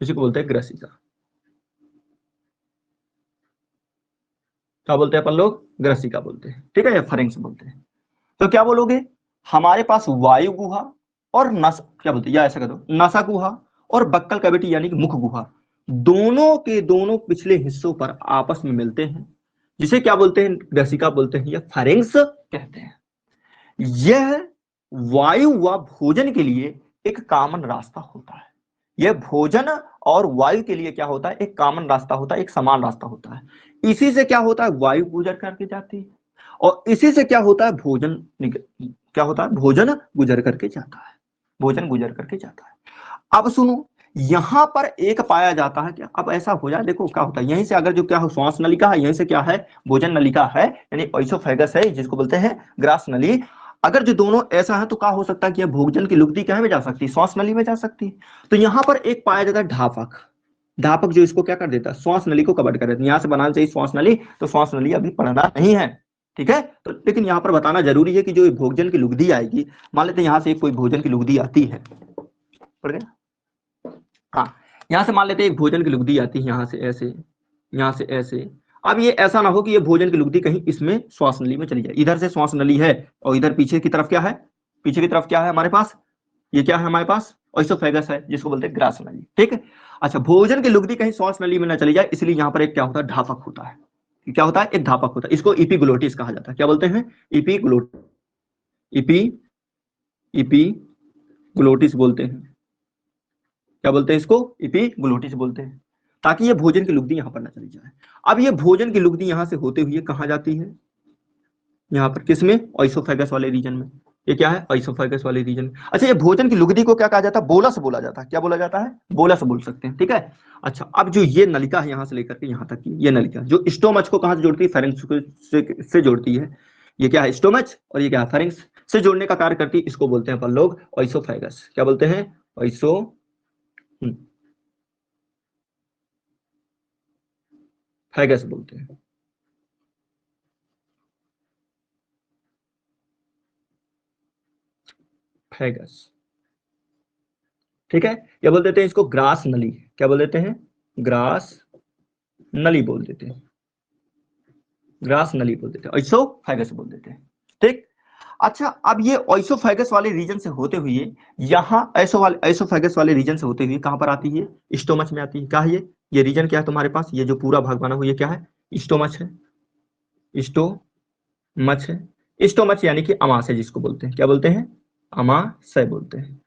इसी को बोलते हैं ग्रसिका, क्या बोलते हैं अपन लोग, ग्रसिका बोलते हैं, ठीक है, या फेरिंग्स बोलते हैं। तो क्या बोलोगे, हमारे पास वायु गुहा और नस, क्या बोलते हैं, या ऐसा कर दो, नसा गुहा और बक्कल कैविटी यानी कि मुख गुहा, दोनों के दोनों पिछले हिस्सों पर आपस में मिलते हैं, जिसे क्या बोलते हैं, ग्रसिका बोलते हैं या फेरिंग्स कहते हैं। यह वायु व भोजन के लिए एक कॉमन रास्ता होता है। यह भोजन और वायु के लिए क्या होता है, एक कॉमन रास्ता होता है, एक समान रास्ता होता है। इसी से क्या होता है, वायु गुजर करके जाती है, और इसी से क्या होता है, भोजन क्या होता है, भोजन गुजर करके जाता है, भोजन गुजर करके जाता है। अब सुनो, यहां पर एक पाया जाता है क्या, अब ऐसा हो जाए, देखो क्या होता है, यहीं से अगर जो क्या हो, श्वास नलिका है, यहीं से क्या है, भोजन नलिका है, यानी ओइसोफेगस है, जिसको बोलते हैं ग्रास नली। अगर जो दोनों ऐसा है तो क्या हो सकता है कि भोजन की लुगदी क्या में जा सकती है, श्वास नली में जा सकती है। तो यहाँ पर एक पाया जाता है ढापक, ढापक जो इसको क्या कर देता है, श्वास नली को कवर कर देता है। यहाँ से बनाना चाहिए श्वास नली, तो श्वास नली अभी पढ़ना नहीं है, ठीक है। तो लेकिन यहाँ पर बताना जरूरी है कि जो भोजन की लुगदी आएगी, मान लेते हैं यहाँ से कोई भोजन की लुगदी आती है, पढ़ गया, हाँ, यहाँ से मान लेते हैं एक भोजन की लुगदी आती है, यहाँ से ऐसे, यहाँ से ऐसे। अब ये ऐसा ना हो कि ये भोजन की लुगदी कहीं इसमें श्वास नली में चली जाए, इधर से श्वास नली है और इधर पीछे की तरफ क्या है, पीछे की तरफ क्या है हमारे पास, ये क्या है हमारे पास, ओइसोफेगस है, जिसको बोलते हैं ग्रास नली, ठीक है। अच्छा, भोजन की लुगदी कहीं श्वास नली में ना चली जाए, इसलिए यहाँ पर एक क्या होता है, ढापक होता है। क्या होता है, एक ढापक होता है, इसको इपीग्लोटिस कहा जाता है, क्या बोलते हैं, इपीग्लोटिस, इपी इपीग्लोटिस बोलते हैं, क्या बोलते हैं इसको, इपीग्लोटिस बोलते हैं, ताकि ये भोजन की लुगदी यहाँ पर ना चली जाए। अब ये भोजन की लुगदी यहाँ से होते हुए कहाँ जाती है, यहाँ पर किसमें, ओइसोफेगस वाले रीजन में, ये क्या है, आइसोफेगस वाले रीजन। अच्छा, ये भोजन की लुगदी को क्या कहा जाता है, बोलस बोला जाता है। क्या बोला जाता है, बोलस बोल सकते हैं, ठीक है। अच्छा, अब जो ये नलिका है यहाँ से लेकर के यहाँ तक की, ये नलिका जो स्टोमच को कहाँ से जोड़ती है, फेरिंक्स से जोड़ती है। ये क्या है, स्टोमच, और ये क्या है, फेरिंक्स से जोड़ने का कार्य करती है। इसको बोलते हैं अपन लोग आइसोफेगस। क्या बोलते हैं, आइसो फैगस बोलते हैं। फैगस, ठीक है। या बोल देते हैं इसको ग्रास नली। क्या बोल देते हैं, ग्रास नली बोल देते हैं, ग्रास नली बोल देते हैं, आइसोफेगस बोल देते हैं, ठीक। अच्छा, अब ये आइसोफेगस वाले रीजन से होते हुए यहाँ आइसोफेगस वाले रीजन से होते हुए कहां पर आती है, स्टोमच में आती है। क्या है ये रीजन क्या है तुम्हारे पास, ये जो पूरा भाग बना हुआ ये क्या है, स्टोमच है। स्टोमच है, स्टोमच यानी कि अमाशय जिसको बोलते हैं। क्या बोलते हैं, अमाशय बोलते हैं।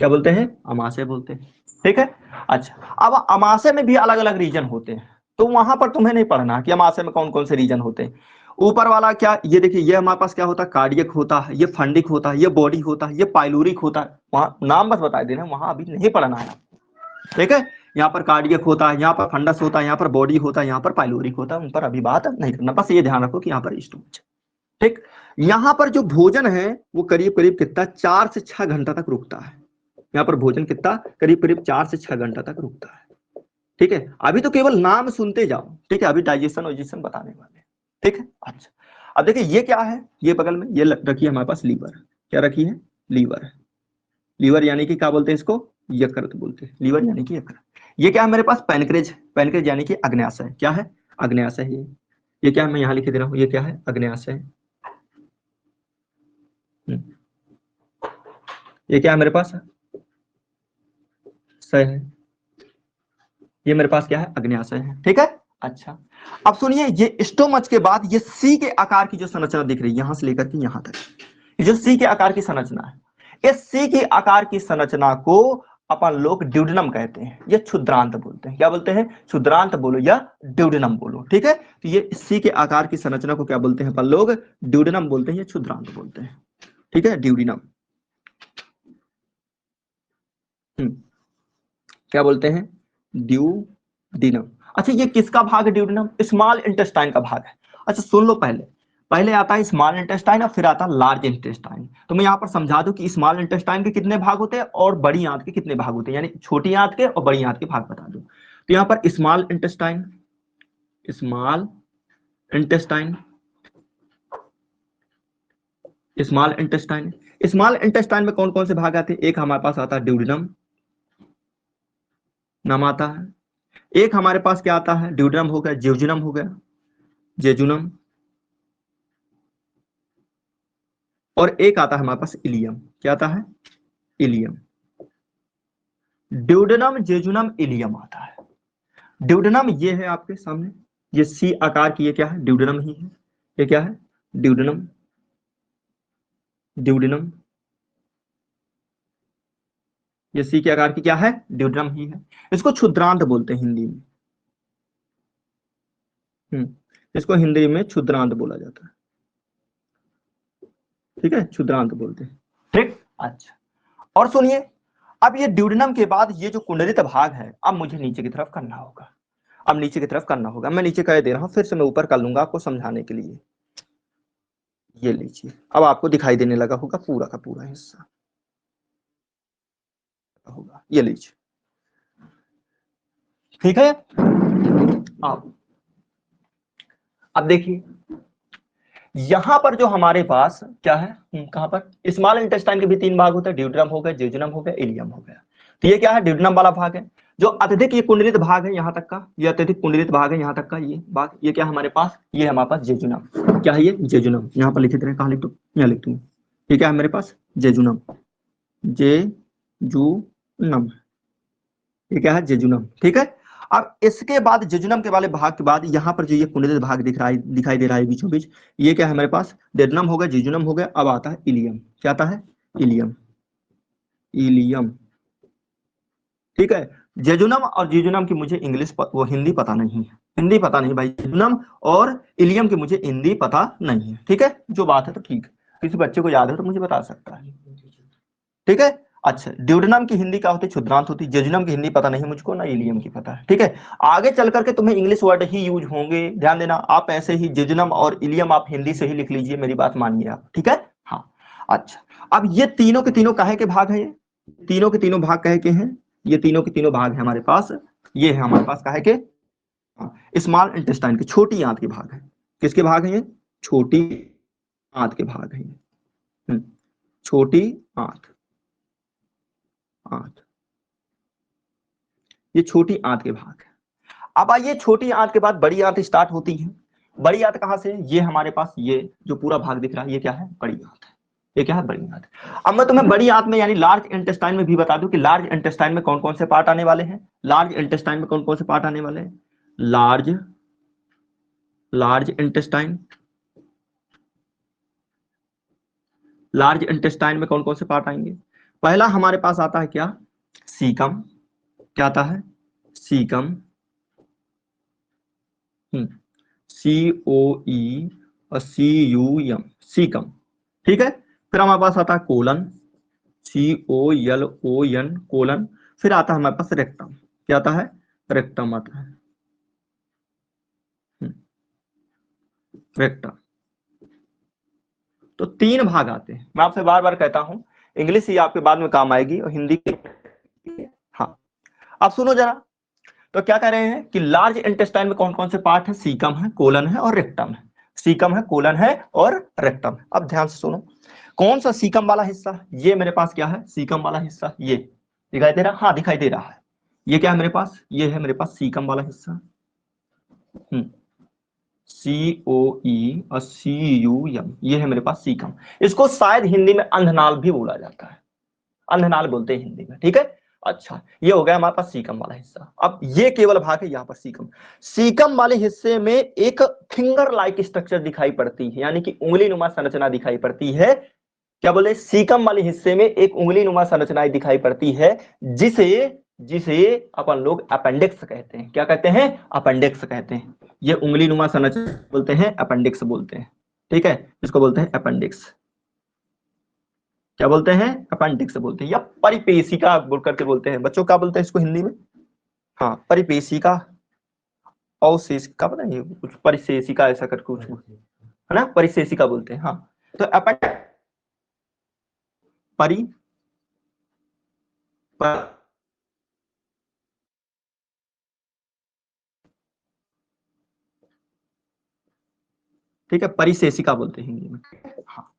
क्या बोलते हैं, अमाशय बोलते हैं, ठीक है। अच्छा, अब अमाशय में भी अलग अलग रीजन होते हैं, तो वहां पर तुम्हें नहीं पढ़ना कि अमाशय में कौन कौन से रीजन होते हैं। ऊपर वाला क्या, ये देखिए, ये हमारे पास क्या होता है, कार्डियक होता है, ये फंडिक होता है, ये बॉडी होता है, ये पाइलोरिक होता है। वहां नाम बस बता देना, वहां अभी नहीं पढ़ना है, ठीक है। यहाँ पर कार्डियक होता है, यहाँ पर फंडस होता है, यहाँ पर बॉडी होता है, यहाँ पर पाइलोरिक होता है, उन पर अभी बात नहीं करना, बस ये ध्यान रखो कि यहाँ पर स्टोमच, ठीक। यहाँ पर जो भोजन है वो करीब करीब कितना, 4 से 6 घंटा तक रुकता है। यहाँ पर भोजन कितना, करीब करीब 4 से 6 घंटा तक रुकता है, ठीक है। अभी तो केवल नाम सुनते जाओ, ठीक है, अभी डाइजेशन वाइजेशन बताने वाले हैं, ठीक है। अच्छा, अब देखिए ये क्या है, ये बगल में ये रखी है हमारे पास लीवर। क्या रखी है, लीवर। लीवर यानी कि क्या बोलते हैं इसको, यकृत बोलते हैं, लीवर यानी कि यकृत। ये क्या है मेरे पास, पैनक्रेज। पैनक्रेज यानी कि अग्न्याशय। क्या है, अग्न्याशय है ये क्या है, मैं यहाँ लिख दे रहा हूँ, ये क्या है, अग्न्याशय। ये क्या है मेरे पास, सह है। ये मेरे पास क्या है, अग्न्याशय है, ठीक है। अच्छा, अब सुनिए, ये स्टोमच के बाद ये सी के आकार की जो संरचना दिख रही है यहां से लेकर के यहां तक, ये जो सी के आकार की संरचना है, इस सी के आकार की संरचना को अपन लोग ड्यूडेनम कहते हैं, ये क्षुद्रांत बोलते हैं। क्या बोलते हैं, क्षुद्रांत बोलो या ड्यूडेनम बोलो, ठीक है। तो ये सी के आकार की संरचना को क्या बोलते हैं अपन लोग, ड्यूडेनम बोलते हैं या क्षुद्रांत बोलते हैं, ठीक है, ड्यूडेनम। क्या बोलते हैं, ड्यूडेनम। अच्छा, ये किसका भाग है ड्यूडेनम, स्मॉल इंटेस्टाइन का भाग है। अच्छा सुन लो, पहले पहले आता है स्मॉल इंटेस्टाइन और फिर आता है लार्ज इंटेस्टाइन। तो मैं यहाँ पर समझा दूं कि स्मॉल इंटेस्टाइन के कितने भाग होते हैं और बड़ी आंत के कितने भाग होते हैं, यानी छोटी आंत के और बड़ी आंत के भाग बता दूं। तो यहाँ पर small intestine, small intestine, small intestine, small intestine में कौन कौन से भाग आते हैं, एक हमारे पास आता है ड्यूडेनम नाम आता है, एक हमारे पास क्या आता है, ड्यूडेनम हो गया, जेजुनम हो गया, जेजुनम, और एक आता है हमारे पास इलियम। क्या आता है, इलियम। ड्यूडेनम, जेजुनम, इलियम आता है। ड्यूडेनम ये है आपके सामने, ये सी आकार की, ये क्या है, ड्यूडेनम ही है। ये क्या है, ड्यूडेनम, ड्यूडेनम, ये सी के आकार की क्या है, ड्यूडेनम ही है। इसको क्षुद्रांत बोलते हैं हिंदी में। इसको हिंदी में क्षुद्रांत बोला जाता है, ठीक है, क्षुद्रांत बोलते हैं, ठीक। अच्छा, और सुनिए, अब ये ड्यूडेनम के बाद ये जो कुंडलित भाग है, अब मुझे नीचे की तरफ करना होगा। अब नीचे की तरफ करना होगा, मैं नीचे कह दे रहा हूं, फिर से मैं ऊपर कर लूंगा आपको समझाने के लिए। ये लीजिए, अब आपको दिखाई देने लगा होगा पूरा का पूरा हिस्सा होगा, ये लीजिए, ठीक है। अब देखिए, यहां पर जो हमारे पास क्या है, कहां पर, स्मॉल इंटेस्टाइन के भी 3 भाग होते हैं, ड्यूडेनम हो गया, जेजुनम हो गया, इलियम हो गया। तो ये क्या है, ड्यूडेनम वाला भाग है, जो अत्यधिक ये कुंडलित भाग है यहाँ तक का, ये अत्यधिक कुंडलित भाग है यहाँ तक का, ये भाग, ये क्या हमारे पास, ये हमारे पास जेजुनम। क्या है ये, जेजुनम। यहाँ पर लिखे थे, कहाँ लिख दो, यहाँ लिख दूँ, ये क्या है मेरे पास, जेजुनम, जेजुनम, ये क्या है, जेजुनम, ठीक है। अब इसके बाद जेजुनम के वाले भाग के बाद यहाँ पर जो ये कुंडलित भाग दिखाई दे रहा है बीचों बीच, ये क्या है हमारे पास, डेडनम हो गया, जेजुनम हो गया, अब आता है इलियम। क्या आता है, इलियम, इलियम, ठीक है। जेजुनम और जीजुनम की मुझे इंग्लिश वो हिंदी पता नहीं है, हिंदी पता नहीं भाई, जेजुनम और इलियम की मुझे हिंदी पता नहीं है, ठीक है, जो बात है तो ठीक है। किसी बच्चे को याद हो तो मुझे बता सकता है, ठीक है। अच्छा, ड्यूडेनम की हिंदी क्या होती है? क्षुद्रांत होती है। जेजुनम की हिंदी पता नहीं मुझको, ना इलियम की पता है, ठीक है। आगे चल करके तुम्हें इंग्लिश वर्ड ही यूज होंगे, ध्यान देना। आप ऐसे ही जेजुनम और इलियम आप हिंदी से ही लिख लीजिए, मेरी बात मानिए आप, ठीक है। हाँ, अच्छा, अब ये तीनों के तीनों काहे के भाग है? ये तीनों के तीनों भाग कहे के हैं? ये तीनों के तीनों भाग है हमारे पास, ये है हमारे पास काहे के? स्मॉल इंटेस्टाइन के, छोटी आंत के भाग है। किसके भाग है ये? छोटी आंत के भाग है ये। छोटी आंत, आंत, ये छोटी आंत के भाग है। अब आइए, छोटी आंत के बाद बड़ी आंत स्टार्ट होती है। बड़ी आंत कहां से? ये हमारे पास ये जो पूरा भाग दिख रहा है, ये क्या है? बड़ी आंत है। ये क्या है? बड़ी आंत। अब मैं तुम्हें बड़ी आंत में यानी लार्ज इंटेस्टाइन में भी बता दूं कि लार्ज इंटेस्टाइन में कौन कौन से पार्ट आने वाले हैं। लार्ज इंटेस्टाइन में कौन कौन से पार्ट आने वाले हैं? लार्ज इंटेस्टाइन, लार्ज इंटेस्टाइन में कौन कौन से पार्ट आएंगे? पहला हमारे पास आता है क्या? सीकम। क्या आता है? सीकम, COE और CUM, सीकम, ठीक है। फिर हमारे पास आता है कोलन, COLON, कोलन। फिर आता है हमारे पास रेक्टम। क्या आता है? रेक्टम आता है, रेक्टम। तो तीन भाग आते हैं। मैं आपसे बार बार कहता हूं, इंग्लिश ही आपके बाद में काम आएगी और हिंदी। हाँ, अब सुनो जरा। तो क्या कह रहे हैं कि लार्ज इंटेस्टाइन में कौन कौन से पार्ट है? सीकम है, कोलन है और रेक्टम है। सीकम है, कोलन है और रेक्टम है। अब ध्यान से सुनो, कौन सा सीकम वाला हिस्सा? ये मेरे पास क्या है? सीकम वाला हिस्सा। ये दिखाई दे रहा? हाँ, दिखाई दे रहा है। ये क्या है मेरे पास? ये है मेरे पास सीकम वाला हिस्सा, COE और CUM, ये है मेरे पास सीकम। इसको शायद हिंदी में अंधनाल भी बोला जाता है, अंधनाल बोलते हैं हिंदी में, ठीक है। अच्छा, ये हो गया हमारे पास सीकम वाला हिस्सा। अब ये केवल भाग है यहाँ पर सीकम। सीकम वाले हिस्से में एक फिंगर लाइक स्ट्रक्चर दिखाई पड़ती है, यानी कि उंगली नुमा संरचना दिखाई पड़ती है। क्या बोले? सीकम वाले हिस्से में एक उंगली नुमा संरचना दिखाई पड़ती है, जिसे जिसे अपन लोग अपेंडिक्स कहते हैं। क्या कहते हैं? अपेंडिक्स कहते हैं। ये उंगली नुमा संरचना बोलते हैं, अपेंडिक्स बोलते हैं, ठीक है। इसको बोलते हैं अपेंडिक्स। क्या बोलते हैं? अपेंडिक्स बोलते हैं, या परिपेशिका बोल करके बोलते हैं। बच्चों क्या बोलते हैं इसको हिंदी में? हाँ, परिपेशिका, अवशेषिका, पता नहीं कुछ परिशेषिका ऐसा करके कुछ है ना, परिशेषिका बोलते हैं। हाँ, तो परि ठीक है, परिशेषिका बोलते हैं हिंदी में। हाँ,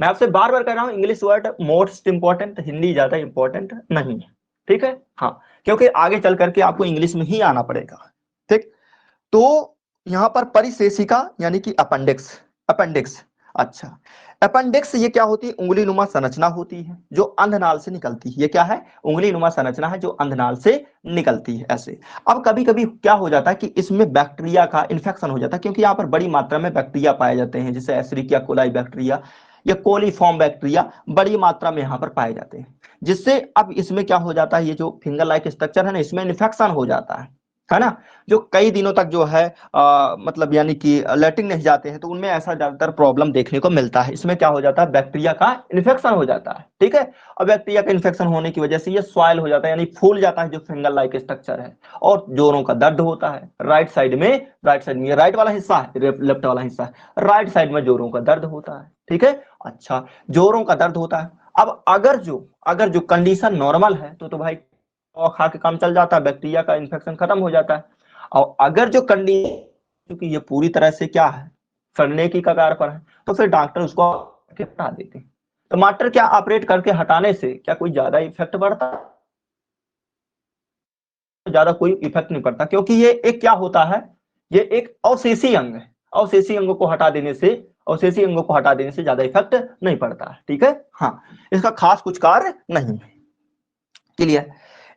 मैं आपसे बार बार कह रहा हूं, English word most important, Hindi ज्यादा इंपॉर्टेंट नहीं है, ठीक है। हाँ, क्योंकि आगे चल करके आपको इंग्लिश में ही आना पड़ेगा, ठीक। तो यहां पर परिशेषिका यानी कि अपेंडिक्स, अपेंडिक्स। अच्छा, अपेंडिक्स ये क्या होती है? उंगली नुमा संरचना होती है जो अंधनाल से निकलती है। ये क्या है? उंगली नुमा संरचना है जो अंधनाल से निकलती है, ऐसे। अब कभी कभी क्या हो जाता है कि इसमें बैक्टीरिया का इन्फेक्शन हो जाता है, क्योंकि यहाँ पर बड़ी मात्रा में बैक्टीरिया पाए जाते हैं, जैसे एस्चेरिचिया कोलाई बैक्टीरिया या कोलीफॉर्म बैक्टीरिया बड़ी मात्रा में यहाँ पर पाए जाते हैं, जिससे अब इसमें क्या हो जाता है, ये जो फिंगर लाइक स्ट्रक्चर है ना, इसमें इन्फेक्शन हो जाता है ना। जो कई दिनों तक जो है मतलब यानी कि लैट्रिन नहीं जाते हैं, तो उनमें ऐसा ज्यादातर प्रॉब्लम देखने को मिलता है। इसमें क्या हो जाता है? बैक्टीरिया का इन्फेक्शन हो जाता है, ठीक है। और बैक्टीरिया का इन्फेक्शन होने की वजह से ये स्वाइल हो जाता है, यानी फूल जाता है जो फिंगर लाइक स्ट्रक्चर है, और जोड़ों का दर्द होता है। राइट साइड में, राइट साइड में, ये राइट वाला हिस्सा है, लेफ्ट वाला हिस्सा है, राइट साइड में जोड़ों का दर्द होता है, ठीक है। अच्छा, जोड़ों का दर्द होता है। अब अगर जो कंडीशन नॉर्मल है तो भाई दवा खा के काम चल जाता है, बैक्टीरिया का इन्फेक्शन खत्म हो जाता है। और अगर जो कंडीशन, क्योंकि ये पूरी तरह से क्या है? सड़ने की कगार पर है, तो फिर डॉक्टर उसको हटा देते हैं। तो मास्टर, क्या ऑपरेट करके हटाने से क्या कोई ज्यादा इफेक्ट बढ़ता? ज्यादा कोई इफेक्ट नहीं पड़ता, क्योंकि ये एक क्या होता है? ये एक अवशेषी अंग है। अवशेषी अंगों को हटा देने से, अवशेषी अंगों को हटा देने से ज्यादा इफेक्ट नहीं पड़ता है, ठीक है। हाँ, इसका खास कुछ कार्य नहीं है, क्लियर।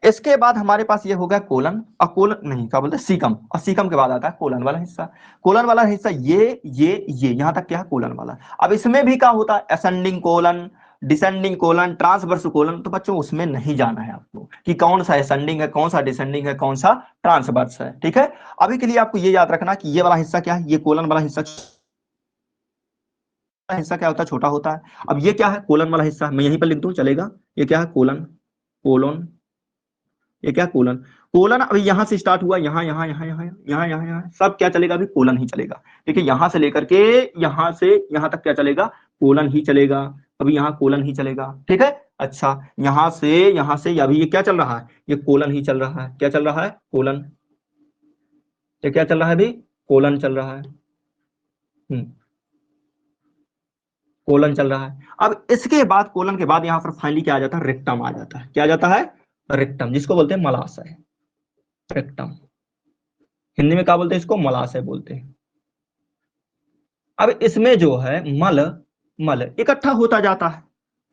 इसके बाद हमारे पास ये हो गया कोलन, और कोलन नहीं, क्या बोलते हैं? सीकम। और सीकम के बाद आता है कोलन वाला हिस्सा। कोलन वाला हिस्सा ये यहां तक क्या है? कोलन वाला। अब इसमें भी क्या होता है? Ascending colon, descending colon, transverse colon. तो बच्चों उसमें नहीं जाना है आपको कि कौन सा असेंडिंग है, कौन सा डिसेंडिंग है, कौन सा ट्रांसवर्स है, ठीक है। अभी के लिए आपको ये याद रखना कि ये वाला हिस्सा क्या है? ये कोलन वाला हिस्सा हिस्सा क्या होता है, छोटा होता है। अब ये क्या है, कोलन वाला हिस्सा, मैं यहीं पर लिख दूं चलेगा, ये क्या है, कोलन, कोलन, ये क्या, कोलन, कोलन अभी यहाँ से स्टार्ट हुआ, यहाँ यहाँ यहाँ यहाँ यहाँ यहाँ यहाँ सब क्या चलेगा, अभी कोलन ही चलेगा। ठीक है, यहाँ से लेकर के यहाँ से यहाँ तक क्या चलेगा, कोलन ही चलेगा, अभी यहाँ कोलन ही चलेगा। ठीक है, अच्छा यहाँ से अभी ये क्या चल रहा है, ये कोलन ही चल रहा है, क्या चल रहा है, कोलन, ये क्या चल रहा है अभी, कोलन चल रहा है, कोलन चल रहा है। अब इसके बाद, कोलन के बाद यहाँ पर फाइनली क्या आ जाता है, रेक्टम आ जाता है, क्या आ जाता है, रेक्टम, जिसको बोलते हैं मलाशय, रेक्टम, हिंदी में क्या बोलते हैं इसको, मलाशय बोलते हैं। अब इसमें जो है मल, मल इकट्ठा होता जाता है,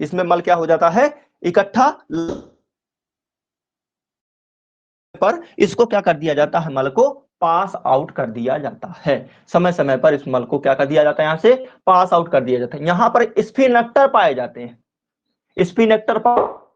इसमें मल क्या हो जाता है, इकट्ठा, पर इसको क्या कर दिया जाता है, मल को पास आउट कर दिया जाता है, समय समय पर इस मल को क्या कर दिया जाता है, यहां से पास आउट कर दिया जाता है। यहां पर स्फिनेक्टर पाए जाते हैं, स्फिनेक्टर पर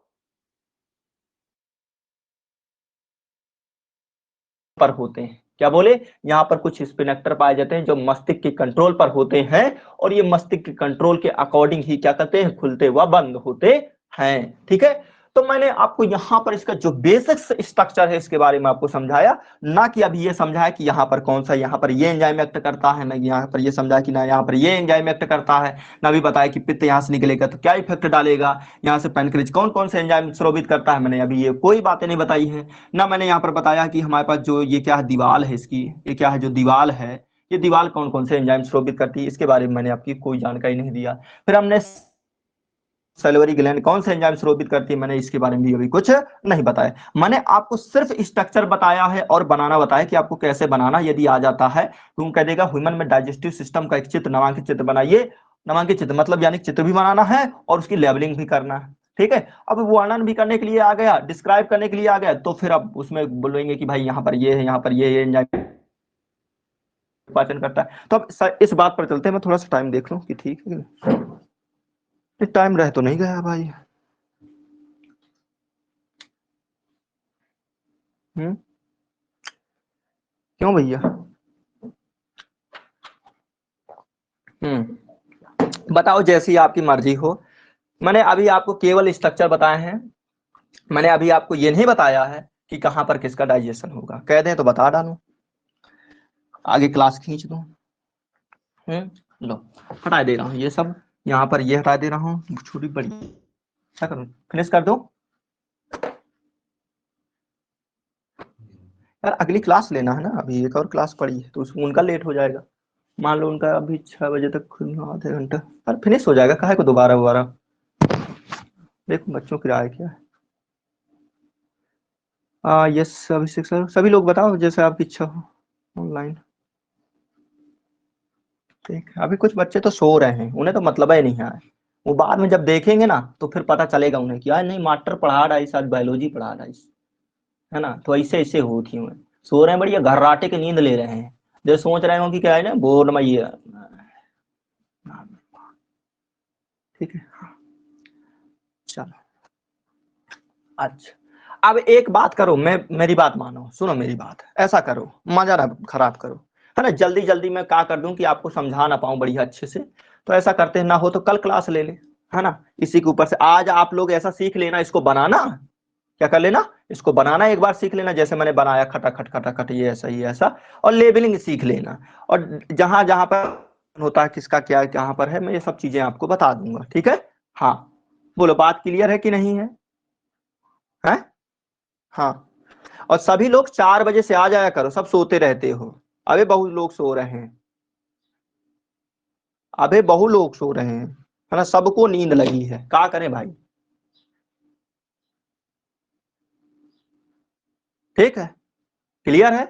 होते हैं, क्या बोले, यहाँ पर कुछ स्पिनेक्टर पाए जाते हैं जो मस्तिष्क के कंट्रोल पर होते हैं, और ये मस्तिष्क के कंट्रोल के अकॉर्डिंग ही क्या करते हैं, खुलते व बंद होते हैं। ठीक है, तो मैंने आपको यहाँ पर इसका जो बेसिक स्ट्रक्चर है इसके बारे में आपको समझाया, ना कि अभी ये समझाया कि यहाँ पर कौन सा, यहाँ पर ये एंजाइम एक्ट करता है, ना यहाँ पर ये समझाया कि ना यहाँ पर ये एंजाइम एक्ट करता है, ना भी बताया कि पित्त यहाँ से निकलेगा तो क्या इफेक्ट डालेगा, यहाँ से पैनक्रियाज कौन कौन से एंजाइम स्रावित करता है, मैंने अभी ये कोई बातें नहीं बताई है। ना मैंने यहाँ पर बताया कि हमारे पास जो ये क्या है, दीवाल है इसकी, ये क्या है, जो दीवाल है, ये दीवाल कौन कौन से एंजाइम स्रावित करती है, इसके बारे में मैंने आपकी कोई जानकारी नहीं दिया। फिर हमने सैलिवरी ग्लैंड कौन से एंजाइम स्रावित करती है, मैंने इसके बारे में भी अभी कुछ नहीं बताया। मैंने आपको सिर्फ स्ट्रक्चर बताया है और बनाना बताया कि आपको कैसे बनाना, यदि आ जाता है तो कह देगा ह्यूमन में डाइजेस्टिव सिस्टम का एक चित्र, नामांकित चित्र बनाइए, नामांकित चित्र मतलब यानी चित्र भी बनाना है और उसकी लेबलिंग भी करना है। ठीक है, अब वर्णन भी करने के लिए आ गया, डिस्क्राइब करने के लिए आ गया, तो फिर अब उसमें बोलेंगे कि भाई यहाँ पर ये है, यहाँ पर ये एंजाइम पाचन करता है। तो अब इस बात पर चलते हैं, मैं थोड़ा सा टाइम देख लूं कि ठीक है, टाइम रह तो नहीं गया भाई। क्यों भैया, बताओ जैसी आपकी मर्जी हो। मैंने अभी आपको केवल स्ट्रक्चर बताए हैं, मैंने अभी आपको ये नहीं बताया है कि कहां पर किसका डाइजेशन होगा, कह दें तो बता डालूं, आगे क्लास खींच दूं। लो हटा दे रहा हूँ ये सब, यहाँ पर ये हटा दे रहा हूँ, छोटी बड़ी क्या करूँ, फिनिश कर दो यार, अगली क्लास लेना है ना, अभी एक और क्लास पड़ी है तो उसमें उनका लेट हो जाएगा। मान लो उनका अभी 6 बजे तक खुलना, आधे घंटा और फिनिश हो जाएगा, काहे को दोबारा दोबारा। देखो बच्चों की राय क्या है। यस अभिषेक सर, सभी लोग बताओ जैसे आपकी इच्छा हो, ऑनलाइन। ठीक है, अभी कुछ बच्चे तो सो रहे हैं, उन्हें तो मतलब ही नहीं है, वो बाद में जब देखेंगे ना तो फिर पता चलेगा उन्हें कि यार नहीं मास्टर पढ़ा रहा है, आज बायोलॉजी पढ़ा रहा है ना, तो ऐसे ऐसे होती हुए सो रहे हैं, बढ़िया घर्राटे की नींद ले रहे हैं, जो सोच रहे हो कि क्या है ना बोर्ड में ये। ठीक है, चलो अच्छा, अब एक बात करो, मैं मेरी बात मानो, सुनो मेरी बात, ऐसा करो, मजा ना खराब करो, है ना, जल्दी जल्दी मैं क्या कर दूं कि आपको समझा ना पाऊं बढ़िया अच्छे से, तो ऐसा करते हैं, ना हो तो कल क्लास ले ले, है ना, इसी के ऊपर से आज आप लोग ऐसा सीख लेना, इसको बनाना, क्या कर लेना, इसको बनाना एक बार सीख लेना, जैसे मैंने बनाया खटाखट खटाखट, ये ऐसा, और लेबलिंग सीख लेना, और जहां जहां पर होता है किसका क्या कहां पर है, मैं ये सब चीजें आपको बता दूंगा। ठीक है, हाँ बोलो, बात क्लियर है कि नहीं है, है, हाँ, और सभी लोग 4 बजे से आ जाया करो, सब सोते रहते हो, अबे बहुत लोग सो रहे हैं, अबे बहु लोग सो रहे हैं, है ना, सबको नींद लगी है, क्या करें भाई। ठीक है, क्लियर है।